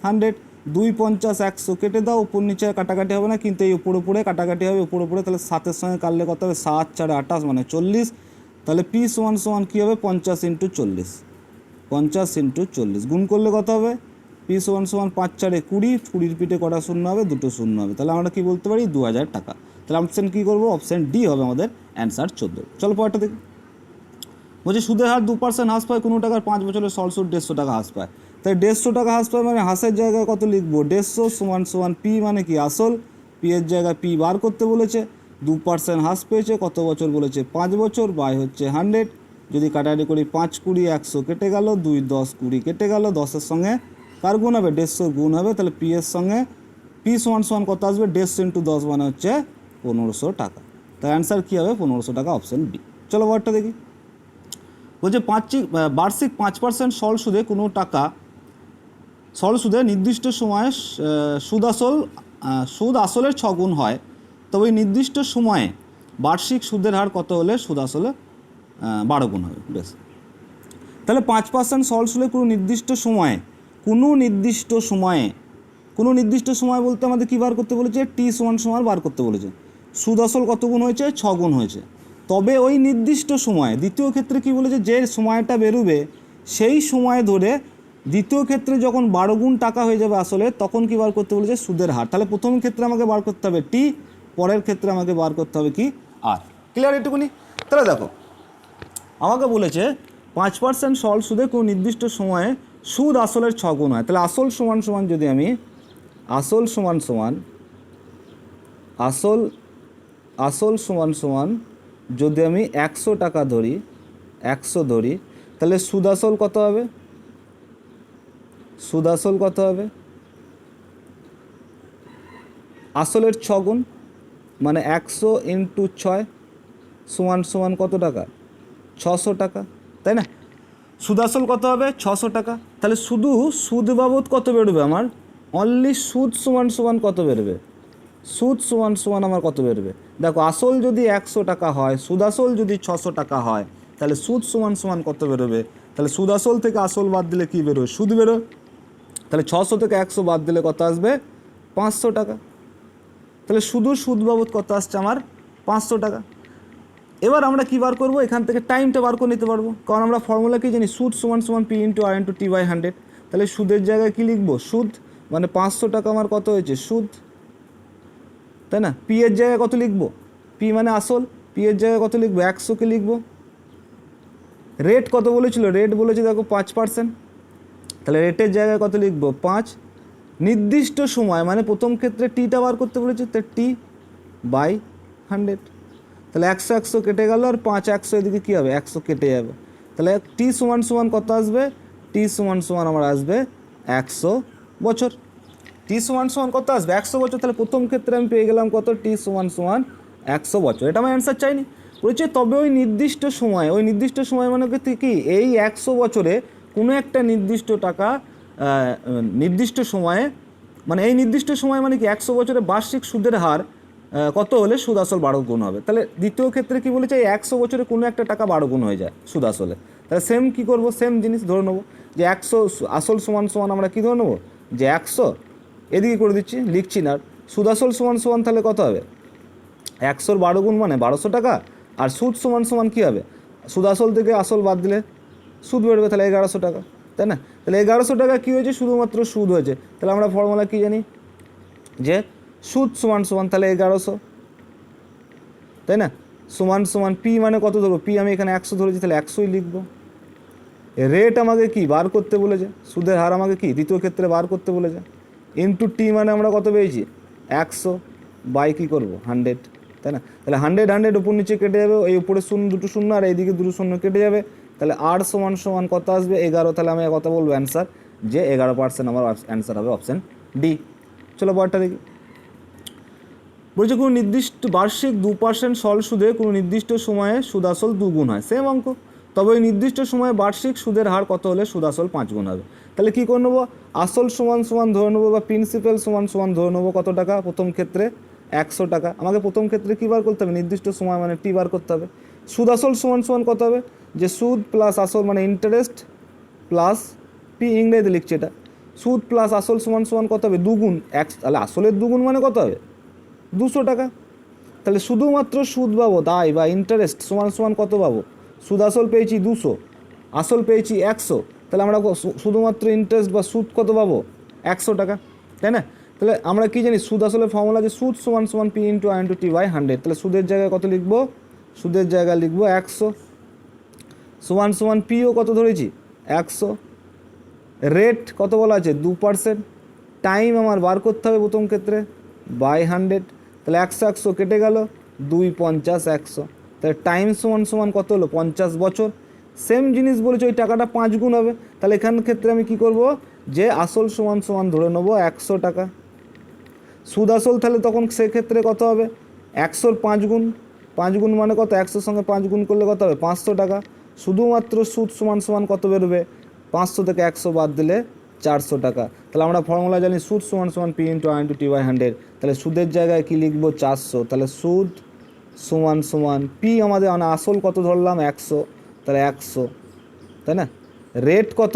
100। 2 50 100 কেটে দাও, উপর নিচে কাটাকাটি হবে না, কিন্তু এই উপরে কাটাকাটি হবে উপরে। তাহলে 7-এর সঙ্গে কাটলে কত হবে? 7 4 28 মানে 40। তাহলে পি সমান সমান কী হবে? 50 ইন্টু 40, 50 ইন্টু 40 গুণ করলে কত হবে? পি সমান সমান 5 4 20, 20-র পিঠে কটা শূন্য হবে? 2টো শূন্য হবে। তাহলে আমরা কী বলতে পারি? 2000 টাকা। তাহলে অপশান কী করবো? অপশান ডি হবে আমাদের অ্যান্সার 14। চলো পরেরটা দেখি। বলছে সুদের হার 2% হ্রাস পায় কোনো টাকার 5 বছরের সরল সুদ 150 টাকা হ্রাস পায়। তাই 150 টাকা হ্রাস পায় মানে হ্রাসের জায়গায় কত লিখবো, 150 সমান সমান পি মানে কি আসল, পি এর জায়গায় পি বার করতে বলেছে, 2% হ্রাস পেয়েছে, কত বছর বলেছে 5 বছর, বাই হচ্ছে 100, যদি কাটাকাটি করি 5 20 100 কেটে গেল, 2 10 20 কেটে গেল, 10-এর সঙ্গে কার গুণ হবে 150 গুণ হবে, তাহলে পি এর সঙ্গে পি সমান সমান কত আসবে 150 ইন্টু 10 মানে হচ্ছে 1500 টাকা। তাই অ্যান্সার কী হবে 1500 টাকা, অপশন বি। চলো ওয়ার্ডটা দেখি। বলছে বার্ষিক 5% সরল সুদে কোনো টাকা, সরল সুদে নির্দিষ্ট সময়ে সুদ আসলের 6 গুণ হয়, তবে এই নির্দিষ্ট সময়ে বার্ষিক সুদের হার কত হলে সুদ আসলে 12 গুণ হবে। বেশ, তাহলে 5% সরল সুদে কোনো নির্দিষ্ট সময়ে, কোনো নির্দিষ্ট সময় বলতে আমাদের কী বার করতে বলেছে, টি সমান সময় বার করতে বলেছে। সুদ আসল কত গুণ হয়েছে 6 গুণ হয়েছে, তবে ওই নির্দিষ্ট সময়ে, দ্বিতীয় ক্ষেত্রে কি বলেছে, যে সময়টা বেরোবে সেই সময় ধরে দ্বিতীয় ক্ষেত্রে যখন 12 গুণ টাকা হয়ে যাবে আসলে, তখন কি বার করতে বলেছে সুদের হার। তাহলে প্রথম ক্ষেত্রে আমাকে বার করতে হবে টি, পরের ক্ষেত্রে আমাকে বার করতে হবে কি আর। ক্লিয়ার এটুকুনি? তাহলে দেখো আমাকে বলেছে 5% সরল সুদে কোনো নির্দিষ্ট সময়ে সুদ আসলের 6 গুণ হয়। তাহলে আসল সমান সমান যদি আমি আসল সমান সমান যদি আমি 100 টাকা ধরি, 100 ধরি, তাহলে সুদ আসল কত হবে, সুদ আসল কত হবে, আসলের 6 গুণ মানে 100 ইন্টু 6 সমান সমান কত টাকা 600 টাকা, তাই না? সুদ আসল কত হবে 600 টাকা। তাহলে শুধু সুদ বাবদ কত বেরোবে আমার, অনলি সুদ সমান সমান কত বেরোবে, সুদ সমান সমান আমার কত বেরোবে। দেখো আসল যদি 100 টাকা হয়, সুদ আসল যদি 600 টাকা হয়, তাহলে সুদ সমান সমান কত বেরোবে, তাহলে সুদ আসল থেকে আসল বাদ দিলে কী বেরোবে, সুদ বেরো। তাহলে 600 থেকে 100 বাদ দিলে কত আসবে 500 টাকা। তাহলে শুধু সুদ বাবদ কত আসছে আমার 500 টাকা। এবার আমরা কী বার করবো, এখান থেকে টাইমটা বার করে নিতে পারবো, কারণ আমরা ফর্মুলা কি জানি, সুদ সমান সমান P into R into T by 100। তাহলে সুদের জায়গায় কী লিখবো, সুদ মানে 500 টাকা আমার কত হয়েছে সুদ, তাই না? পি এর জায়গায় কত লিখবো, পি মানে আসল, পি এর জায়গায় কত লিখবো 100কে লিখবো। রেট কত বলেছিল, রেট বলেছে দেখো 5%, তাহলে রেটের জায়গায় কত লিখবো 5। নির্দিষ্ট সময় মানে প্রথম ক্ষেত্রে টিটা বার করতে বলেছে, তো টি বাই 100। তাহলে 100 100 কেটে গেল, আর 5 100 এদিকে কী হবে 100 কেটে যাবে। তাহলে টি সমান সমান কত আসবে, টি সমান সমান আমার আসবে 100 বছর। টি সমান সমান কত আসবে 100 বছর। তাহলে প্রথম ক্ষেত্রে আমি পেয়ে গেলাম কত, টি সমান সমান 100 বছর। এটা আমার অ্যান্সার চাইনি, বলেছে তবে ওই নির্দিষ্ট সময় মানে কি, এই 100 বছরে কোনো একটা নির্দিষ্ট টাকা নির্দিষ্ট সময়ে, মানে এই নির্দিষ্ট সময় মানে কি 100 বছরে বার্ষিক সুদের হার কত হলে সুদ আসল 12 গুণ হবে। তাহলে দ্বিতীয় ক্ষেত্রে কি বলেছে, এই 100 বছরে কোনো একটা টাকা 12 গুণ হয়ে যায় সুদ আসলে। তাহলে সেম কী করবো, সেম জিনিস ধরে নেবো যে 100 আসল সমান সমান আমরা কী ধরে নেবো যে 100 এদিকে করে দিচ্ছি, লিখছি না, সুদ আসল সমান সমান তাহলে কত হবে 100-র 12 গুণ মানে 1200 টাকা, আর সুদ সমান সমান কী হবে, সুদ আসল থেকে আসল বাদ দিলে সুদ বেরোবে, তাহলে 1100 টাকা, তাই না? তাহলে 1100 টাকা কী হয়েছে, শুধুমাত্র সুদ হয়েছে। তাহলে আমরা ফর্মুলা কী জানি যে সুদ সমান সমান তাহলে 1100, তাই না? সমান সমান পি মানে কত ধরবো, পি আমি এখানে 100 ধরেছি, তাহলে 100ই লিখবো। রেট আমাকে কি বার করতে বলেছে, সুদের হার আমাকে কি দ্বিতীয় ক্ষেত্রে বার করতে বলেছে, ইন্টু টি মানে আমরা কত পেয়েছি 100 বাই কী করবো 100, তাই না? তাহলে 100 উপর নিচে কেটে যাবে, এই উপরে শূন্য দুটো শূন্য আর এইদিকে দুটো শূন্য কেটে যাবে, তাহলে আর সমান সমান কত আসবে 11। তাহলে আমি কথা বলবো অ্যান্সার যে 11% আমার অ্যান্সার হবে অপশান ডি। চলো পরেরটা দেখি। বলছে কোনো নির্দিষ্ট বার্ষিক 2% সরল সুদে কোনো নির্দিষ্ট সময়ে সুদ আসল 2 গুণ হয়, সেম অঙ্ক, তবে ওই নির্দিষ্ট সময়ে বার্ষিক সুদের হার কত হলে সুদ আসল 5 গুণ হবে। তাহলে কী করে নেবো, আসল সমান সমান ধরে নেবো বা প্রিন্সিপাল সমান সমান ধরে নেবো কত টাকা, প্রথম ক্ষেত্রে 100 টাকা। আমাকে প্রথম ক্ষেত্রে কী বার করতে হবে, নির্দিষ্ট সময় মানে টি বার করতে হবে। সুদ আসল সমান সমান কত হবে, যে সুদ প্লাস আসল মানে ইন্টারেস্ট প্লাস পি, ইংরেজিতে লিখছে এটা, সুদ প্লাস আসল সমান সমান কত হবে 2 গুণ, তাহলে আসলের 2 গুণ মানে কত হবে 200 টাকা। তাহলে শুধুমাত্র সুদ পাবো দায় বা ইন্টারেস্ট সমান সমান কত পাবো, সুদ আসল পেয়েছি 200, আসল পেয়েছি 100, তাহলে আমরা শুধুমাত্র ইন্টারেস্ট বা সুদ কত পাবো 100 টাকা, তাই না? তাহলে আমরা কী জানি, সুদ আসলের ফর্মুলা যে সুদ সমান সমান P into R into T by 100। তাহলে সুদের জায়গায় কত লিখবো, সুদের জায়গায় লিখবো 100, সমান সমান পিও কত ধরেছি 100, রেট কত বলা আছে 2%, টাইম আমার বার করতে হবে প্রথম ক্ষেত্রে বাই 100, তাহলে 100 100 কেটে গেল 2 50 100, তাহলে টাইম সমান সমান কত হলো 50 বছর। সেম জিনিস বলেছে ওই টাকাটা 5 গুণ হবে, তাহলে এখান ক্ষেত্রে আমি কি করব যে আসল সমান সমান ধরে নেব 100 টাকা, সুদ আসল তাহলে তখন সেক্ষেত্রে কত হবে 100-র 5 গুণ, 5 গুণ মানে কত 100-র সঙ্গে 5 গুণ করলে কত হবে 500 টাকা। শুধুমাত্র সুদ সমান সমান কত বেরোবে 500 থেকে 100 বাদ দিলে 400 টাকা। তাহলে আমরা ফর্মুলা জানি সুদ সমান সমান P into I into T by 100, তাহলে সুদের জায়গায় কি লিখবো 400, তাহলে সুদ সমান সমান পি আমাদের আসল কত ধরলাম 100, তাহলে 100, তাই না। রেট কত,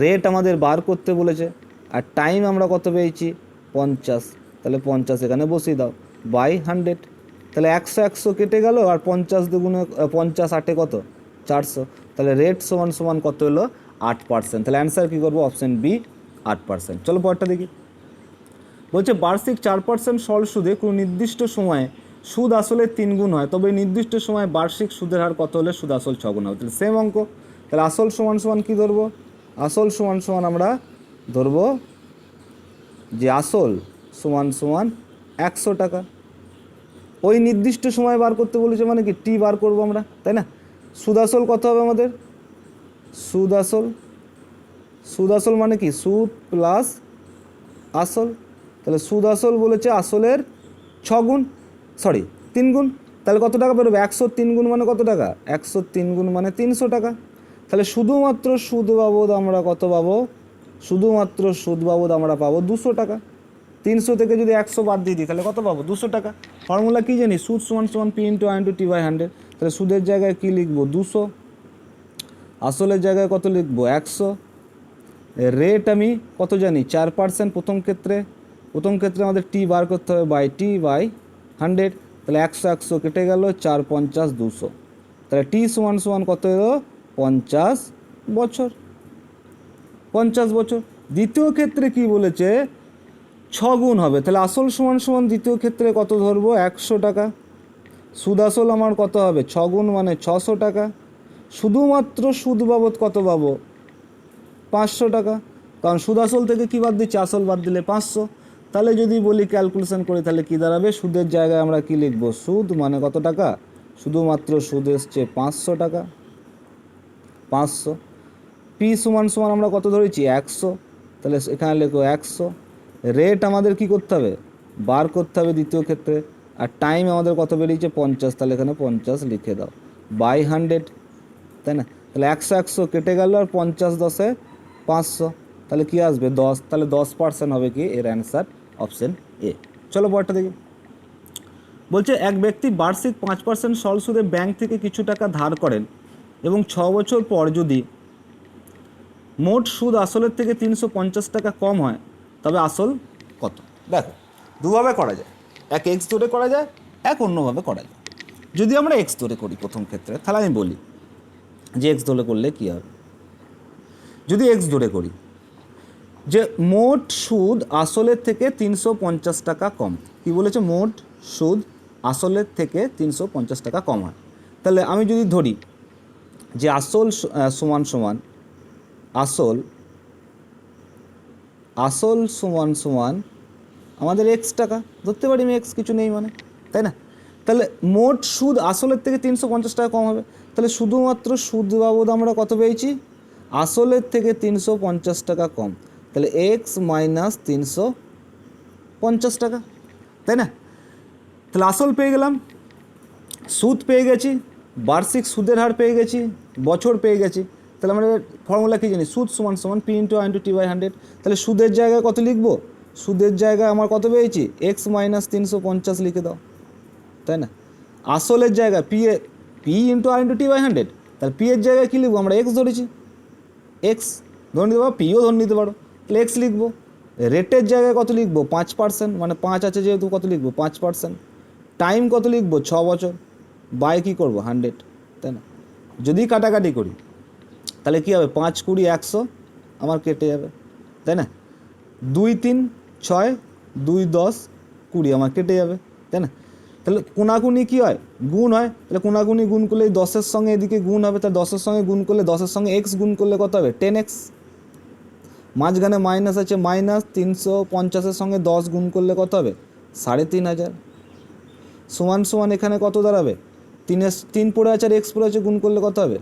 রেট আমাদের বার করতে বলেছে, আর টাইম আমরা কত পেয়েছি 50, তাহলে 50 এখানে বসিয়ে দাও বাই 100, তাহলে 100 100 কেটে গেল, আর 50 দুগুণে 50 8-এ কত 400, তাহলে রেট সমান সমান কত হলো 8%। তাহলে অ্যান্সার কী করবো অপশান বি 8%। চলো পরেরটা দেখি। বলছে বার্ষিক 4% সরল সুদে কোনো নির্দিষ্ট সময়ে সুদ আসলের 3 গুণ হয়, তবে নির্দিষ্ট সময়ে বার্ষিক সুদের হার কত হলে সুদ আসল 6 গুণ হবে। তাহলে সেম অঙ্ক, তাহলে আসল সমান সমান কী ধরবো, আসল সমান সমান আমরা ধরবো যে আসল সমান সমান 100 টাকা। ওই নির্দিষ্ট সময় বার করতে বলেছে মানে কি টি বার করবো আমরা, তাই না। সুদ আসল কত হবে আমাদের, সুদ আসল, সুদ আসল মানে কি সুদ প্লাস আসল, তাহলে সুদ আসল বলেছে আসলের 6 গুণ, সরি 3 গুণ, তাহলে কত টাকা বেরোবে 103 গুণ মানে কত টাকা 103 গুণ মানে 300 টাকা। তাহলে শুধুমাত্র সুদ বাবদ আমরা কত পাবো, শুধুমাত্র সুদ বাবদ আমরা পাবো 200 টাকা। 300 থেকে যদি 100 বাদ দিয়ে দিই তাহলে কত পাবো 200 টাকা। ফর্মুলা কী জানি সুদ সমান সমান P into I into T by 100, তাহলে সুদের জায়গায় কী লিখবো 200, আসলের জায়গায় কত লিখবো 100, রেট আমি কত জানি 4% প্রথম ক্ষেত্রে, প্রথম ক্ষেত্রে আমাদের টি বার করতে হবে বাই টি বাই 100, তাহলে 100 100 কেটে গেল 4 50 200, তাহলে টি সমান সমান কত হলো 50 বছর, 50 বছর। দ্বিতীয় ক্ষেত্রে কি বলেছে 6 গুণ হবে, তাহলে আসল সমান সমান দ্বিতীয় ক্ষেত্রে কত ধরবো 100 টাকা, সুদ আসল আমার কত হবে 6 গুণ মানে 600 টাকা, শুধুমাত্র সুদ বাবদ কত পাবো 500 টাকা, কারণ সুদ আসল থেকে কী বাদ দিচ্ছে আসল বাদ দিলে 500। তাহলে যদি বলি ক্যালকুলেশন করি তাহলে কী দাঁড়াবে, সুদের জায়গায় আমরা কী লিখবো সুদ মানে কত টাকা, শুধুমাত্র সুদ এসছে 500 টাকা, 500, পি সমান সমান আমরা কত ধরেছি 100, তাহলে এখানে লিখো 100, রেট আমাদের কি করতে হবে বার করতে হবে দ্বিতীয় ক্ষেত্রে, আর টাইম আমাদের কত বেরিয়েছে 50, তাহলে এখানে 50 লিখে দাও বাই 100, তাই না। তাহলে 100 100 কেটে গেল, আর 50 10-এ 500, তাহলে কি আসবে 10, তাহলে 10% হবে কি এর অ্যান্সার অপশন এ। চলো পরেরটা দেখি। বলছে এক ব্যক্তি বার্ষিক 5% সরল সুদে ব্যাংক থেকে কিছু টাকা ধার করেন এবং 6 বছর পর যদি মোট সুদ আসলের থেকে 350 টাকা কম হয় তবে আসল কত। দেখো দুভাবে করা যায়, এক এক্স ধরে করা যায়, এক অন্যভাবে করা যায়। যদি আমরা এক্স ধরে করি প্রথম ক্ষেত্রে তাহলে আমি বলি যে এক্স ধরে করলে কী হবে, যদি এক্স ধরে করি যে মোট সুদ আসলের থেকে 350 টাকা কম, কি বলেছে মোট সুদ আসলের থেকে 350 টাকা কম হয়, তাহলে আমি যদি ধরি যে আসল সমান সমান আসল, আসল সমান সমান আমাদের এক্স টাকা ধরতে পারি আমি, এক্স কিছু নেই মানে, তাই না। তাহলে মোট সুদ আসলের থেকে 350 টাকা কম হবে, তাহলে শুধুমাত্র সুদ বাবদ আমরা কত পেয়েছি আসলের থেকে 350 টাকা কম, তাহলে এক্স মাইনাস 350 টাকা, তাই না। তাহলে আসল পেয়ে গেলাম, সুদ পেয়ে গেছি, বার্ষিক সুদের হার পেয়ে গেছি, বছর পেয়ে গেছি, তাহলে আমরা ফর্মুলা কী জানি সুদ সমান সমান P into I into T by 100, তাহলে সুদের জায়গায় কত লিখবো, সুদের জায়গায় আমার কত পেয়েছি এক্স মাইনাস 350 লিখে দাও, তাই না। আসলের জায়গায় P into I into T by 100, তাহলে পি এর জায়গায় কী লিখবো আমরা এক্স ধরেছি, এক্স ধরে নিতে পারো, পিও ধরে নিতে পারো, তাহলে এক্স লিখবো। রেটের জায়গায় কত লিখবো 5%, মানে 5 আছে যেহেতু কত লিখবো 5%, টাইম কত লিখবো 6 বছর, বাই কী করবো 100, তাই না। যদি কাটাকাটি করি তাহলে কী হবে 5 20 100 আমার কেটে যাবে, তাই না। 2 3 6 2 10 20 আমার কেটে যাবে, তাই না। তাহলে কোনাকুনি কী হয়, গুণ হয়। তাহলে কোনাকুনি গুণ করলে এই 10-এর সঙ্গে এদিকে গুণ হবে, তাহলে 10-এর সঙ্গে গুণ করলে 10-এর সঙ্গে এক্স গুণ করলে কত হবে 10x। মাঝখানে মাইনাস আছে, মাইনাস 350-এর সঙ্গে 10 গুণ করলে কত হবে 3500। সমান সমান এখানে কত দাঁড়াবে 3 পড়ে আছে আর এক্স পড়ে আছে, গুণ করলে কত হবে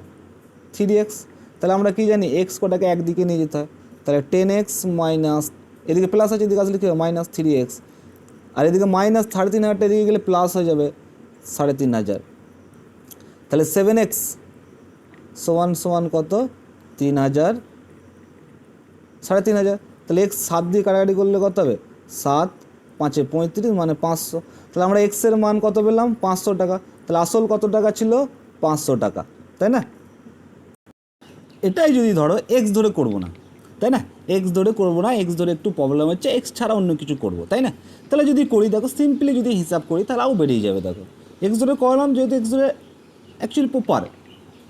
3x। তাহলে আমরা কি জানি এক্স কটাকে একদিকে নিয়ে যেতে হয়, তাহলে 10x মাইনাস, এদিকে প্লাস আছে এদিকে আসলে কী হবে মাইনাস 3x, আর এদিকে মাইনাস 3500টা এদিকে গেলে প্লাস হয়ে যাবে 3500। তাহলে 7x সমান সমান কত 3000, 3500। তাহলে এক্স 7 দিয়ে কাটাকাটি করলে কত হবে 7 5 35 মানে 500। তাহলে আমরা এক্সের মান কত পেলাম 500 টাকা। তাহলে আসল কত টাকা ছিল 500 টাকা, তাই না? এটাই যদি ধরো এক্স ধরে করবো না, তাই না? এক্স ধরে করবো না, এক্স ধরে একটু প্রবলেম হচ্ছে, এক্স ছাড়া অন্য কিছু করবো, তাই না? তাহলে যদি করি দেখো সিম্পলি যদি হিসাব করি তাহলে আরও বেরিয়ে যাবে। দেখো এক্স ধরে করলাম, যেহেতু এক্স ধরে অ্যাকচুয়ালি প্রপার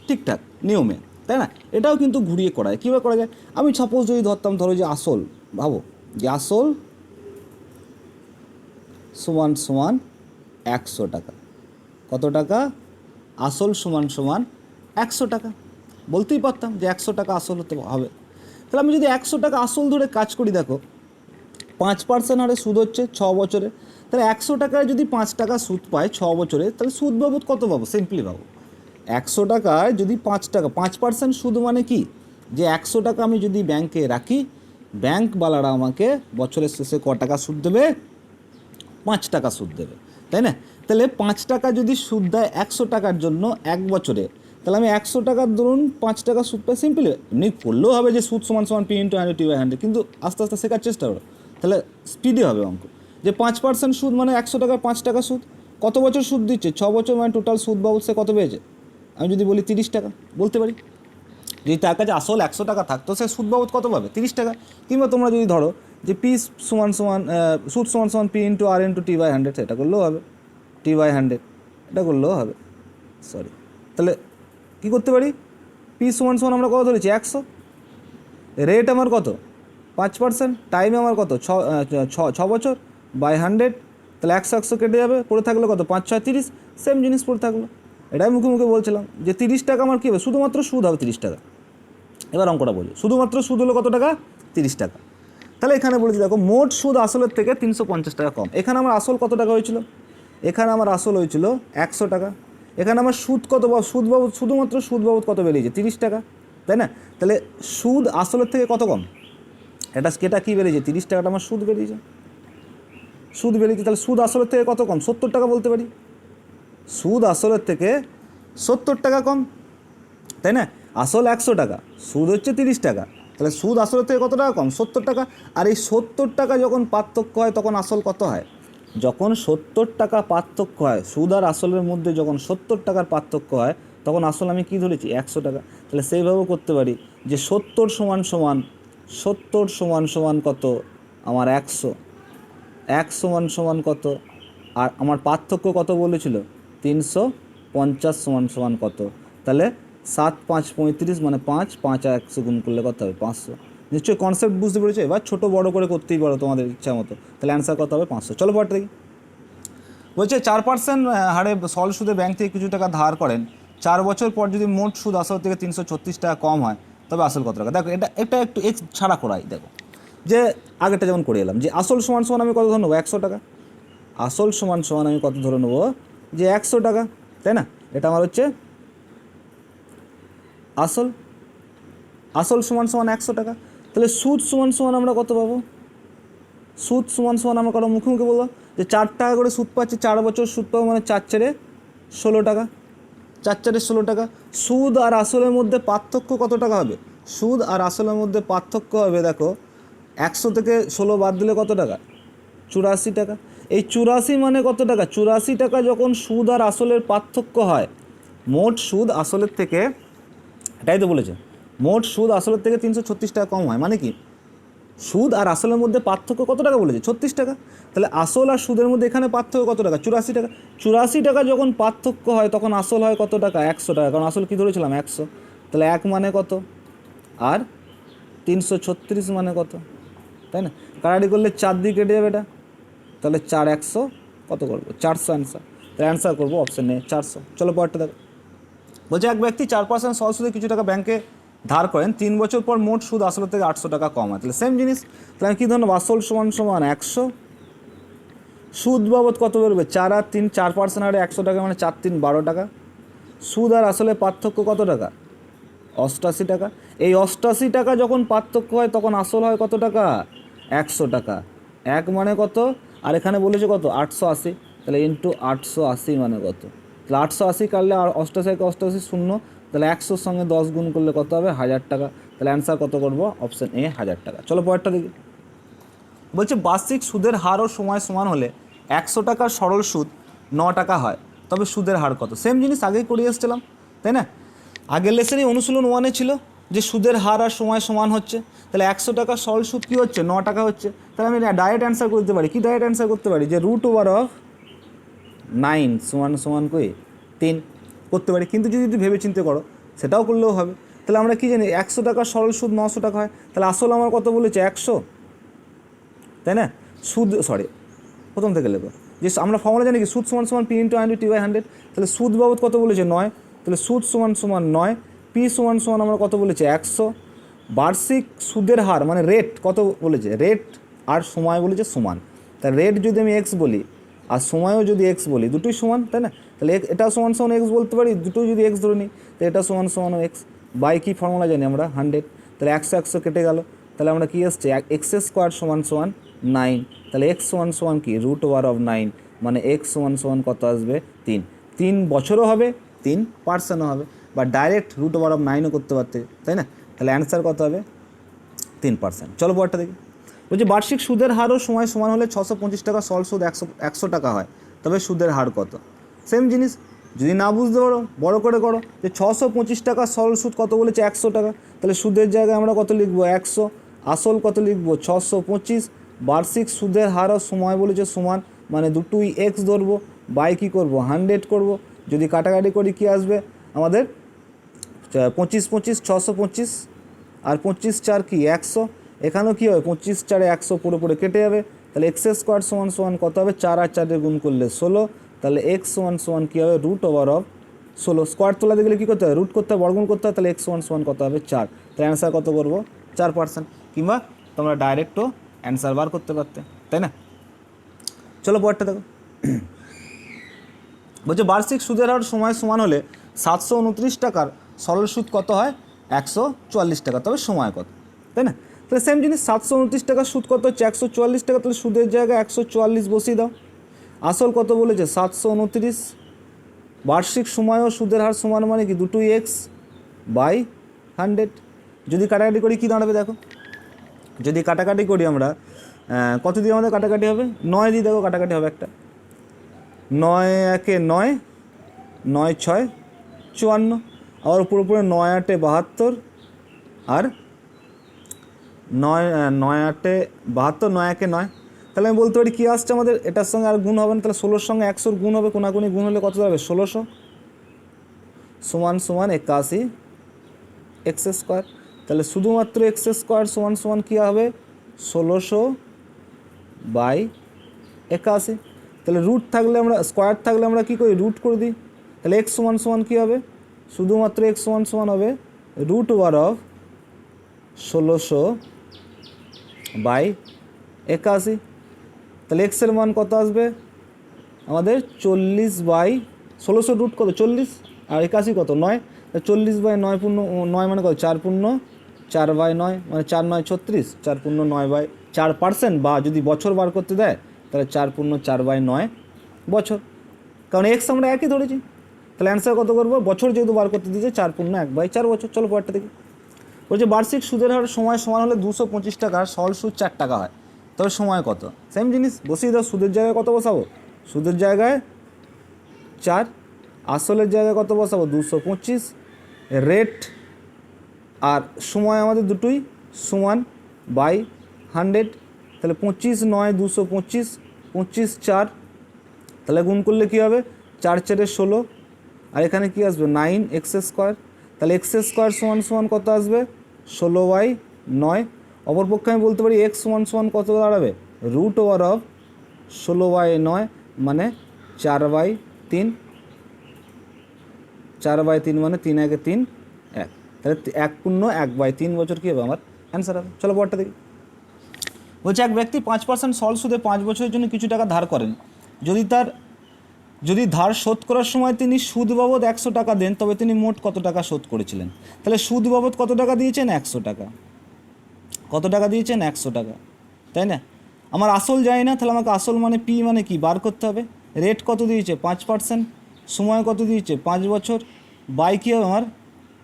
ঠিকঠাক নিয়মে, তাই না? এটাও কিন্তু ঘুরিয়ে করা যায়। কীভাবে করা যায়, আমি সাপোজ যদি ধরতাম, ধরো যে আসল, ভাবো যে আসল সমান সমান 100 টাকা। কত টাকা? আসল সমান সমান 100 টাকা। বলতেই পারতাম যে 100 টাকা আসল হতে হবে। তাহলে আমি যদি 100 টাকা আসল ধরে কাজ করি, দেখো 5% হারে সুদ হচ্ছে 6 বছরে। তাহলে 100 টাকায় যদি 5 টাকা সুদ পায় 6 বছরে, তাহলে সুদ বাবদ কত পাবো? সিম্পলি পাবো 100 টাকায় যদি 5 টাকা, 5% সুদ মানে কি, যে 100 টাকা আমি যদি ব্যাংকে রাখি, ব্যাংকওয়ালারা আমাকে বছরের শেষে ক টাকা সুদ দেবে? 5 টাকা সুদ দেবে, তাই না? তাহলে 5 টাকা যদি সুদ দেয় 100 টাকার জন্য 1 বছরে, তাহলে আমি 100 টাকার ধরুন 5 টাকা সুদ পাই। সিম্পলি এমনি করলেও হবে যে সুদ সমান সমান পি ইন্টু 100/100, কিন্তু আস্তে আস্তে শেখার চেষ্টা করো, তাহলে স্পিডি হবে অঙ্ক। যে 5% সুদ মানে 100 টাকার 5 টাকা সুদ, কত বছর সুদ দিচ্ছে 6 বছর, মানে টোটাল সুদ বাবদ সে কত পেয়েছে? আমি যদি বলি 30 টাকা বলতে পারি। যদি তার কাছে আসল 100 টাকা থাকতো, সে সুদ বাবদ কত পাবে? 30 টাকা। কিংবা তোমরা যদি ধরো যে পি সমান সমান সুদ সমান সমান P into R into t/100, এটা করলেও হবে t/100, এটা করলেও হবে, সরি। তাহলে কী করতে পারি, পি সমান সমান আমরা কত ধরেছি 100, রেট আমার কত 5%, টাইম আমার কত 6 বছর বাই 100, তাহলে 100 কেটে যাবে, পড়ে থাকলো কত 5 6 30, সেম জিনিস পড়ে থাকলো। এটাই মুখে মুখে বলছিলাম যে 30 টাকা আমার কী হবে, শুধুমাত্র সুদ হবে 30 টাকা। এবার অঙ্কটা বলি, শুধুমাত্র সুদ হলো কত টাকা 30 টাকা। তাহলে এখানে বলেছি দেখো মোট সুদ আসলের থেকে 350 টাকা কম। এখানে আমার আসল কত টাকা হয়েছিল? এখানে আমার আসল হয়েছিল 100 টাকা। এখানে আমার সুদ কত, সুদ বাবদ, শুধুমাত্র সুদ বাবদ কত বেরিয়েছে 30 টাকা, তাই না? তাহলে সুদ আসলের থেকে কত কম? এটা কী বেরিয়েছে 30 টাকাটা আমার সুদ বেরিয়েছে, সুদ বেরিয়েছে। তাহলে সুদ আসলের থেকে কত কম? 70 টাকা বলতে পারি। সুদ আসলের থেকে 70 টাকা কম, তাই না? আসল 100 টাকা, সুদ হচ্ছে 30 টাকা, তাহলে সুদ আসলের থেকে কত টাকা কম? 70 টাকা। আর এই 70 টাকা যখন পার্থক্য হয় তখন আসল কত হয়? যখন 70 টাকা পার্থক্য হয়, সুদ আর আসলের মধ্যে যখন 70 টাকার পার্থক্য হয়, তখন আসল আমি কী ধরেছি 100 টাকা। তাহলে সেইভাবেও করতে পারি যে 70 সমান সমান কত আমার 100, 1 সমান সমান কত, আর আমার পার্থক্য কত বলেছিল 350 সমান সমান কত? তাহলে 7 5 35 মানে 5 5 আর 100 গুণ করলে কত হবে 500। নিশ্চয়ই কনসেপ্ট বুঝতে পেরেছো। এবার ছোটো বড়ো করে করতেই পারো তোমাদের ইচ্ছা মতো। তাহলে অ্যান্সার কত হবে 500। চলো পরটা দেখি। বলছে 4% হারে সরল সুদে ব্যাংক থেকে কিছু টাকা ধার করেন, 4 বছর পর যদি মোট সুদ আসল থেকে 336 টাকা কম হয়, তবে আসল কত টাকা? দেখো এটা একটু এক্স ছাড়া করাই। দেখো যে আগেরটা যেমন করে এলাম যে আসল সমান সমান আমি কত ধরে নেবো 100 টাকা, আসল সমান সমান আমি কত ধরে নেবো যে 100 টাকা, তাই না? এটা আমার হচ্ছে আসল, আসল সমান সমান 100 টাকা। তাহলে সুদ সমান সমান আমরা কত পাবো? সুদ সমান সমান আমরা কত মুখে মুখে বলবো যে 4 টাকা করে সুদ পাচ্ছি, 4 বছর সুদ পাবো, মানে 4 4 16 টাকা, 4 4 16 টাকা। সুদ আর আসলের মধ্যে পার্থক্য কত টাকা হবে? সুদ আর আসলের মধ্যে পার্থক্য হবে, দেখো 100 থেকে 16 বাদ দিলে কত টাকা? 84 টাকা। এই 84 মানে কত টাকা? 84 টাকা যখন সুদ আর আসলের পার্থক্য হয়, মোট সুদ আসলের থেকে, এটাই তো বলেছে, মোট সুদ আসলের থেকে 336 টাকা কম হয়, মানে কি সুদ আর আসলের মধ্যে পার্থক্য কত টাকা বলেছে 36 টাকা। তাহলে আসল আর সুদের মধ্যে এখানে পার্থক্য কত টাকা? 84 টাকা। 84 টাকা যখন পার্থক্য হয় তখন আসল হয় কত টাকা? 100 টাকা, কারণ আসল কী ধরেছিলাম 100। তাহলে 1 মানে কত আর 336 মানে কত, তাই না? কাটাকাটি করলে 4 দিয়ে কেটে যাবে এটা, তাহলে 4 100 কত করবো 400 অ্যান্সার। তাহলে অ্যান্সার করবো অপশন এ 400। চলো পরেরটা দেখো। বলছে এক ব্যক্তি 4% সহজ সুদে কিছু টাকা ব্যাংকে ধার করেন, 3 বছর পর মোট সুদ আসল থেকে 800 টাকা কম হয়। তাহলে সেম জিনিস, তাহলে আমি কী ধরনের আসল সমান সমান 100, সুদ বাবদ কত বেরোবে 4 আর 3, 4% হারে 100 টাকা মানে 4 3 12 টাকা। সুদ আর আসলে পার্থক্য কত টাকা? 88 টাকা। এই 88 টাকা যখন পার্থক্য হয় তখন আসল হয় কত টাকা? 100 টাকা। এক মানে কত? আর এখানে বলেছে কত? 880। তাহলে ইন্টু 880 মানে কত? তাহলে 880 কাটলে আর 88 88 শূন্য, তাহলে 100-র সঙ্গে 10 গুণ করলে কত হবে? 1000 টাকা। তাহলে অ্যান্সার কত করবো? অপশন এ 1000 টাকা। চলো পরেরটা দেখি। বলছে বার্ষিক সুদের হার ও সময় সমান হলে 100 টাকার সরল সুদ 9 টাকা হয়, তবে সুদের হার কত? সেম জিনিস আগেই করে এসেছিলাম, তাই না? আগের লেসেনই অনুশীলন 1-এ ছিল যে সুদের হার আর সময় সমান হচ্ছে, তাহলে 100 টাকার সরল সুদ কী হচ্ছে? 9 টাকা হচ্ছে। তাহলে আমি ডাইরেক্ট অ্যান্সার করতে পারি। কি ডাইরেক্ট অ্যান্সার করতে পারি? যে √9 সমান সমান কই 3 করতে পারি। কিন্তু যদি ভেবে চিন্তে করো সেটাও করলেও হবে। তাহলে আমরা কি জানি 100 টাকার সরল সুদ 900 টাকা হয়, তাহলে আসল আমার কত বলেছে? 100, তাই না? সুদ প্রথম থেকে লেখো যে আমরা ফর্মুলা জানি কি সুদ সমান সমান পি ইন্টু আইনটু টি/100। তাহলে সুদ বাবদ কত বলেছে? 9। তাহলে সুদ সমান সমান 9, পি সমান সমান আমরা কত বলেছে? 100। বার্ষিক সুদের হার মানে রেট কত বলেছে? রেট আর সময় বলেছে সমান। তাহলে রেট যদি আমি এক্স বলি আর সময়ও যদি এক্স বলি, দুটোই সমান, তাই না? তাহলে এটাও সমান সমান এক্স বলতে পারি, দুটোই যদি এক্স ধরে নিই তো এটা সমান সমান এক্স বাই কি ফর্মুলা জানি আমরা 100। তাহলে 100 100 কেটে গেল, তাহলে আমরা কি আসছে? x² সমান সমান 9। তাহলে এক্স সমান সমান কি √9, মানে এক্স সমান সমান কত আসবে? 3। 3 বছরও হবে, 3%ও হবে, বা ডাইরেক্ট √9ও করতে পারতে, তাই না? তাহলে অ্যান্সার কত হবে? 3%। চলো পরেরটা দেখি। বলছি বার্ষিক সুদের হার ও সময় সমান হলে 625 টাকা সরল সুদ 100 টাকা হয়, তবে সুদের হার কত? সেম জিনিস, যদি না বুঝতে পারো বড় করে করো যে 625 টাকা সরল সুদ কত বলেছে? 100 টাকা। তাহলে সুদের জায়গায় আমরা কত লিখবো? 100। আসল কত লিখবো? 625। বার্ষিক সুদের হার ও সময় বলেছে সমান, মানে দুটোই এক্স ধরবো, বাই কী করবো? 100 করবো। যদি কাটাকাটি করি কি আসবে আমাদের? 25 25 625 আর 25 4 কি 100। এখানেও কী হবে? 25 4 100 পুরোপুরি কেটে যাবে। তাহলে x² সমান সমান কত হবে? 4 আর 4 গুণ করলে 16। তাহলে এক্স সমান সমান কী হবে? √16। স্কোয়ার তোলা দেখলে কী করতে হবে? রুট করতে হবে, বর্গমূল করতে হবে। তাহলে এক্স সমান সমান কত হবে? 4। তাহলে অ্যান্সার কত করবো? 4%। কিংবা তোমরা ডাইরেক্টও অ্যান্সার বার করতে পারতে, তাই না? চলো পরেরটা দেখো। বলছে বার্ষিক সুদের হার সময় সমান হলে 729 টাকার সরল সুদ কত হয়? 144 টাকা, তবে সময় কত? তাই না? তাহলে সেম জিনিস, 729 টাকার সুদ কত হচ্ছে? 144 টাকা। তাহলে সুদের জায়গায় 144 বসিয়ে দাও। আসল কত বলেছে? 729। বার্ষিক সময় ও সুদের হার সমান মানে কি দুটোই এক্স বাই 100। যদি কাটাকাটি করি কী দাঁড়াবে দেখো? যদি কাটাকাটি করি আমরা কত দিয়ে আমাদের কাটাকাটি হবে? 9 দিয়ে দেখো কাটাকাটি হবে একটা। 9 1 9, 9 6 54, আবার পুরোপুরি 9 8 72, আর 9 9 8 72, 9 1 9। তাহলে আমি বলতে পারি কী আসছে আমাদের? এটার সঙ্গে আর গুণ হবে না, তাহলে 16-র সঙ্গে 100-র গুণ হবে, কোনাকুনি গুণ হলে কত দাঁড়াবে? 1600 সমান সমান 81 x²। তাহলে শুধুমাত্র x² সমান সমান কী হবে? 1600 বাই 81। তাহলে রুট থাকলে আমরা, স্কোয়ার থাকলে আমরা কী করি? রুট করে দিই। তাহলে এক্স সমান সমান কী হবে? শুধুমাত্র এক্স সমান সমান হবে √1600 বাই 81। তাহলে এক্সের মান কত আসবে আমাদের? 40/1600 রুট কত? 40, আর 81 কত? 9। 40/9 পূর্ণ 9 মানে কত? 4/9, মানে 4 9 36, 4/9/4%, বা যদি বছর বার করতে দেয় তাহলে 4/9 বছর, কারণ এক্স আমরা একই ধরেছি। তাহলে অ্যান্সার কত করবো? বছর যেহেতু বার করতে দিয়েছে 4/1/4 বছর। চলো পরেরটা দেখি। বলছে বার্ষিক সুদের হার সময় সমান হলে 225 টাকার সরল সুদ 4 টাকা হয়, তবে সময় কত? সেম জিনিস, বসিয়ে দাও। সুদের জায়গায় কত বসাবো? সুদের জায়গায় 4, আসলের জায়গায় কত বসাবো? 225। রেট আর সময় আমাদের দুটোই সমান বাই 100। তাহলে 25 9 225, 25 4, তাহলে গুণ করলে কী হবে? 4 4 16, আর এখানে কী আসবে? 9x²। তাহলে x² সমান সমান কত আসবে? 16/9। অপরপক্ষে আমি বলতে পারি x সমান সমান কত দাঁড়াবে? √16/9, মানে 4/9। 3, 4/3 মানে 3 একে 3 1, তাহলে 1 × 1/3 বছর কী হবে আমার অ্যান্সার হবে। চলো পরটা দেখি। বলছে এক ব্যক্তি 5% সরল সুদে 5 বছরের জন্য কিছু টাকা ধার করেন। যদি ধার শোধ করার সময় তিনি সুদ বাবদ 100 টাকা দেন, তবে তিনি মোট কত টাকা শোধ করেছিলেন? তাহলে সুদ বাবদ কত টাকা দিয়েছেন? 100 টাকা। কত টাকা দিয়েছেন? 100 টাকা, তাই না? আমার আসল যায় না, তাহলে আমাকে আসল মানে পি মানে কি বার করতে হবে। রেট কত দিয়েছে? 5%। সময় কত দিয়েছে? 5 বছর। বাই কী হবে আমার?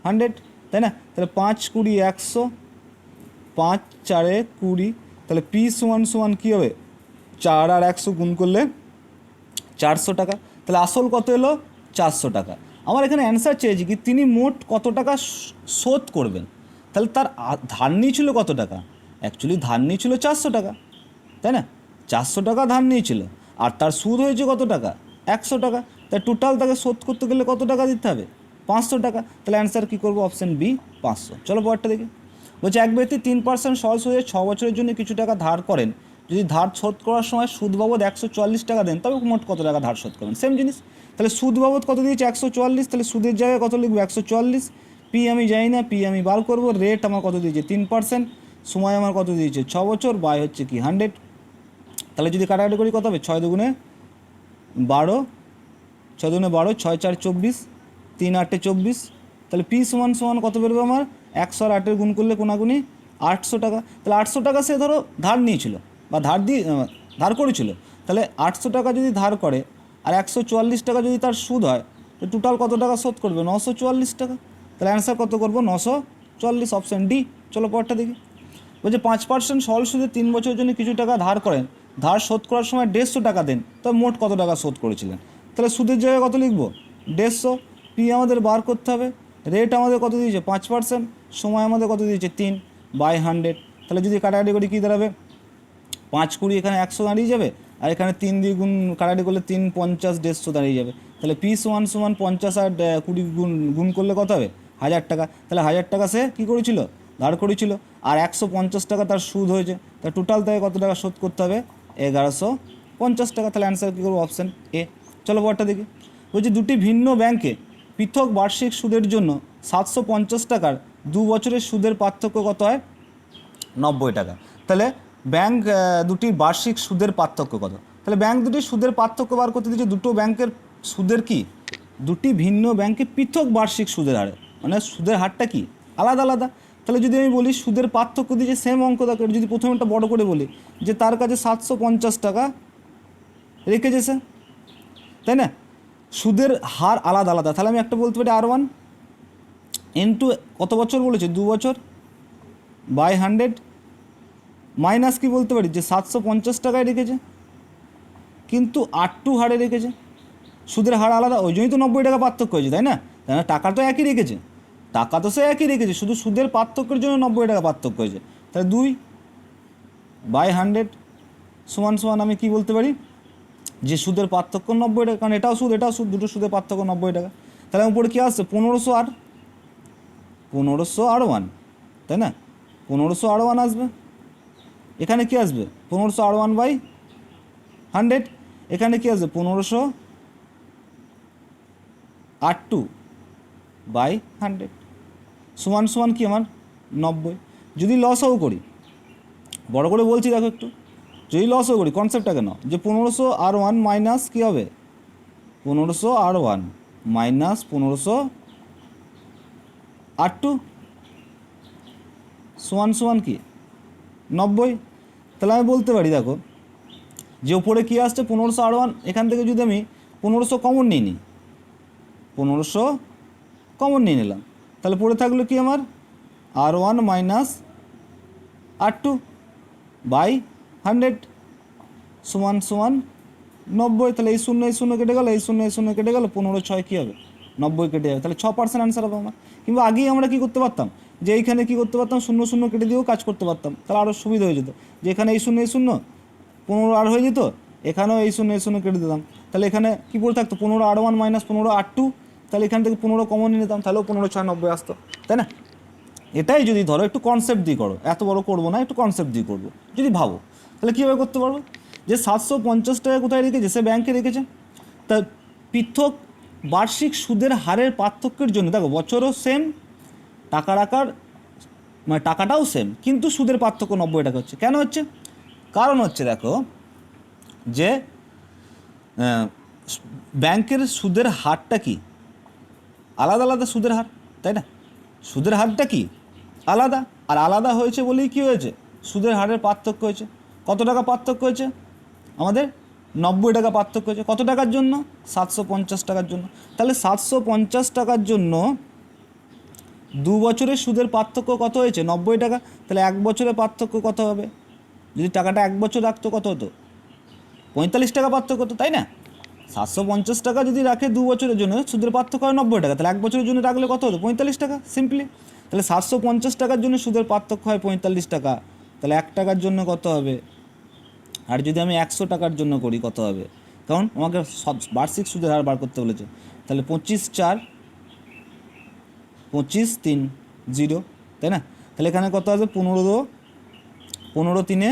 100, তাই না? তাহলে 5 20 100, 5 4 20, তাহলে পি সমান কী হবে? 4 আর 100 গুণ করলে 400 টাকা। তাহলে আসল কত এলো? 400 টাকা। আমার এখানে অ্যান্সার চেয়েছি কি তিনি মোট কত টাকা শোধ করবেন। তাহলে তার ধার নিয়েছিল কত টাকা? অ্যাকচুয়ালি ধার নিয়েছিল 400 টাকা, তাই না? 400 টাকা ধার নিয়েছিল, আর তার সুদ হয়েছে কত টাকা? 100 টাকা। তাই টোটাল তাকে শোধ করতে গেলে কত টাকা দিতে হবে? 500 টাকা। তাহলে অ্যান্সার কী করবো? Option B, 500। চলো পরেরটা দেখি। বলছে এক ব্যক্তি 3% সরল সুদে 6 বছরের জন্য কিছু টাকা ধার করেন। যদি ধার শোধ করার সময় সুদ বাবদ 144 টাকা দেন, তবে মোট কত টাকা ধার শোধ করবেন? সেম জিনিস। তাহলে সুদ বাবদ কত দিয়েছে? 144, তাহলে সুদের জায়গায় কত লিখবো? 144। পি আমি জানি না, পি আমি বার করবো। রেট আমার কত দিয়েছে? 3%। সময় আমার কত দিয়েছে? 6 বছর। বাই হচ্ছে কি 100। তাহলে যদি কাটাকাটি করি কত হবে? 6 দুগুণে 12, 6 দুগুণে 12, 6 4 24, 3 8 24। তাহলে পি সমান কত বেরোবে আমার? 100 আর 8 গুণ করলে কোনাগুনি 800 টাকা। তাহলে 800 টাকা সে ধরো ধার নিয়েছিল বা ধার করেছিল। তাহলে 800 টাকা যদি ধার করে আর 144 টাকা যদি তার সুদ হয়, তো টোটাল কত টাকা শোধ করবে? 944 টাকা। তাহলে অ্যান্সার কত করবো? 940, অপশান ডি। চলো পরটা দেখি। বলছে 5% সরল সুদে 3 বছরের জন্য কিছু টাকা ধার করেন। ধার শোধ করার সময় 150 টাকা দেন, তবে মোট কত টাকা শোধ করেছিলেন? তাহলে সুদের জায়গায় কত লিখবো? 150। পি আমাদের বার করতে হবে। রেট আমাদের কত দিয়েছে? 5%। সময় আমাদের কত দিয়েছে? 3, বাই 100। তাহলে যদি কাটাকাটি করি কী দাঁড়াবে? 5 20 এখানে 100 দাঁড়িয়ে যাবে, আর এখানে 3 দিয়ে গুণ কাটাকাটি করলে 3 50 150 দাঁড়িয়ে যাবে। তাহলে পি সমান 50 আর 20 গুণ করলে কত হবে? 1000 টাকা। তাহলে 1000 টাকা সে কী করেছিল? ধার করেছিল, আর 150 টাকা তার সুদ হয়েছে। তা টোটাল তাকে কত টাকা শোধ করতে হবে? 1150 টাকা। তাহলে অ্যান্সার কী করবো? Option A. চলো পরটা দেখি। বলছি দুটি ভিন্ন ব্যাংকে পৃথক বার্ষিক সুদের জন্য 750 টাকার 2 বছরের সুদের পার্থক্য কত হয়? 90 টাকা। তাহলে ব্যাংক দুটির বার্ষিক সুদের পার্থক্য কত? তাহলে ব্যাংক দুটির সুদের পার্থক্য বার করতে দিয়েছে। দুটো ব্যাংকের সুদের কি? দুটি ভিন্ন ব্যাংকে পৃথক বার্ষিক সুদের হারে, মানে সুদের হারটা কি? আলাদা আলাদা। তাহলে যদি আমি বলি সুদের পার্থক্য দিয়েছে সেম অঙ্ক থাকে, যদি প্রথমে একটা বড় করে বলি যে তার কাছে 750 টাকা রেখেছে সে, তাই না? সুদের হার আলাদা আলাদা। তাহলে আমি একটা বলতে পারি R1 ইন্টু কত বছর বলেছে? 2 বছর, বাই 100, মাইনাস কি বলতে পারি যে 750 টাকায় রেখেছে কিন্তু R2 হারে রেখেছে। সুদের হার আলাদা, ওই জন্যই তো 90 টাকা পার্থক্য হয়েছে, তাই না? টাকা তো একই রেখেছে, টাকা তো সে একই রেখেছে, শুধু সুদের পার্থক্যের জন্য 90 টাকা পার্থক্য হয়েছে। তাহলে 2 বাই 100 সমান আমি কি বলতে পারি যে সুদের পার্থক্য 90 টাকা, কারণ এটাও সুদ দুটো সুদের পার্থক্য 90 টাকা। তাহলে উপরে কী আসছে? 1500 আর 1500 R1, তাই না? 1500 R1 আসবে। এখানে কি আসবে? 1500 R1 বাই 100। এখানে কি আসবে? 1500 R2 বাই 100 সমান কি আমার? 90। যদি লসও করি, বড় করে বলছি দেখো একটু, যদি লসও করি কনসেপ্টটা কেন যে 1500 R1 মাইনাস কী হবে? 1500 R1 মাইনাস 1500 R2 সমান কি? 90। তাহলে আমি বলতে পারি দেখো যে উপরে কী আসছে? 1500 R1, এখান থেকে যদি আমি 1500 কমন নিয়ে নিই, 1500 কমন নিয়ে নিলাম, তাহলে পড়ে থাকলো কি আমার? R1 মাইনাস R2 বাই 100 সমান 90। তাহলে এই শূন্য কেটে গেল, এই শূন্য কেটে গেল, 15 6 কী হবে? 90 কেটে যাবে। তাহলে 6% অ্যান্সার হবে আমার। কিংবা আগেই আমরা কী করতে পারতাম যে এইখানে কী করতে পারতাম? শূন্য কেটে দিয়েও কাজ করতে পারতাম, তাহলে আরও সুবিধা হয়ে যেত। যে এখানে এই শূন্য 15 আর হয়ে যেত, এখানেও এই শূন্য কেটে দিতাম, তাহলে এখানে কী পড়ে থাকতো? 15 R1 মাইনাস 15 R2। তাহলে এখান থেকে 15 কমন নিয়ে নিতাম, তাহলেও 15 6 90 আসতো, তাই না? এটাই যদি ধরো একটু কনসেপ্ট দিয়ে করো, এত বড় করবো না, একটু কনসেপ্ট দিয়ে করবো যদি ভাবো, তাহলে কীভাবে করতে পারবো? যে 750 টাকা কোথায় রেখেছে? সে ব্যাংকে রেখেছে। তা পৃথক বার্ষিক সুদের হারের পার্থক্যের জন্য, দেখো বছরও সেম, টাকার আকার মানে টাকাটাও সেম, কিন্তু সুদের পার্থক্য 90 টাকা হচ্ছে। কেন হচ্ছে? কারণ হচ্ছে দেখো যে ব্যাংকের সুদের হারটা কি আলাদা আলাদা সুদের হার, তাই না? সুদের হারটা কি আলাদা, আর আলাদা হয়েছে বলেই কি হয়েছে, সুদের হারের পার্থক্য হয়েছে। কত টাকা পার্থক্য হয়েছে? আমাদের 90 টাকা পার্থক্য হয়েছে। কত টাকার জন্য? 750 টাকার জন্য। তাহলে 750 টাকার জন্য 2 বছরের সুদের পার্থক্য কত হয়েছে? 90 টাকা। তাহলে 1 বছরের পার্থক্য কত হবে? যদি টাকাটা 1 বছর রাখতো কত হতো? 45 টাকা পার্থক্য হতো, তাই না? 750 টাকা যদি রাখে 2 বছরের জন্য, সুদের পার্থক্য হয় 90 টাকা। তাহলে 1 বছরের জন্য রাখলে কত হতো? 45 টাকা, সিম্পলি। তাহলে 750 টাকার জন্য সুদের পার্থক্য হয় 45 টাকা। তাহলে 1 টাকার জন্য কত হবে? আর যদি আমি 100 টাকার জন্য করি কত হবে? কারণ আমাকে বার্ষিক সুদের হার বার করতে বলেছে। তাহলে 25/4 25/3 0, তাই না? তাহলে এখানে কত হবে? 15 3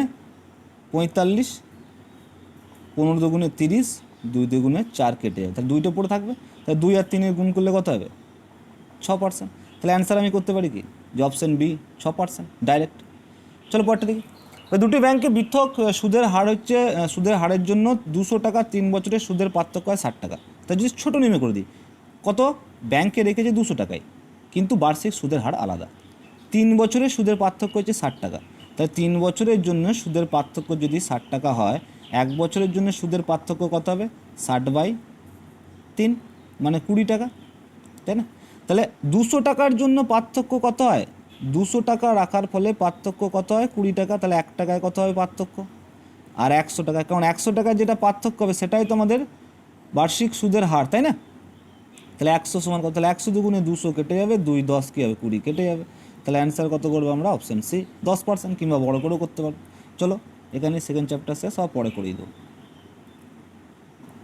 45, 15 দুগুণে 30, 2 দুগুণে 4 কেটে যাবে। তাহলে 2টা পড়ে থাকবে। তাহলে 2 আর 3 গুণ করলে কত হবে? 6%। তাহলে অ্যান্সার আমি করতে পারি কি, যে অপশান বি 6% ডাইরেক্ট। চলো পরটা দেখি। দুটি ব্যাংকে পৃথক সুদের হার হচ্ছে, সুদের হারের জন্য 200 টাকা, 3 বছরের সুদের পার্থক্য হয় 60 টাকা। তাই যদি ছোটো নেমে করে দিই, কত ব্যাংকে রেখেছে 200 টাকায়, কিন্তু বার্ষিক সুদের হার আলাদা। 3 বছরের সুদের পার্থক্য হচ্ছে 60 টাকা। তাই 3 বছরের জন্য সুদের পার্থক্য যদি 60 টাকা হয়, 1 বছরের জন্য সুদের পার্থক্য কত হবে? 60/3 মানে 20 টাকা, তাই না? তাহলে 200 টাকার জন্য পার্থক্য কত হয়? 200 টাকা রাখার ফলে পার্থক্য কত হয়? 20 টাকা। তাহলে 1 টাকায় কত হবে পার্থক্য? আর 100 টাকায়, কারণ 100 টাকায় যেটা পার্থক্য হবে সেটাই তো আমাদের বার্ষিক সুদের হার, তাই না? তাহলে 100 সমান কত? তাহলে 100 দুগুণে 200 কেটে যাবে, 2 10 কী হবে? 20 কেটে যাবে। তাহলে অ্যান্সার কত করবো আমরা? অপশান সি 10%, কিংবা বড় করেও করতে পারবো। চলো এখানে সেকেন্ড চ্যাপ্টার শেষ, সব পরে করিয়ে দেবো।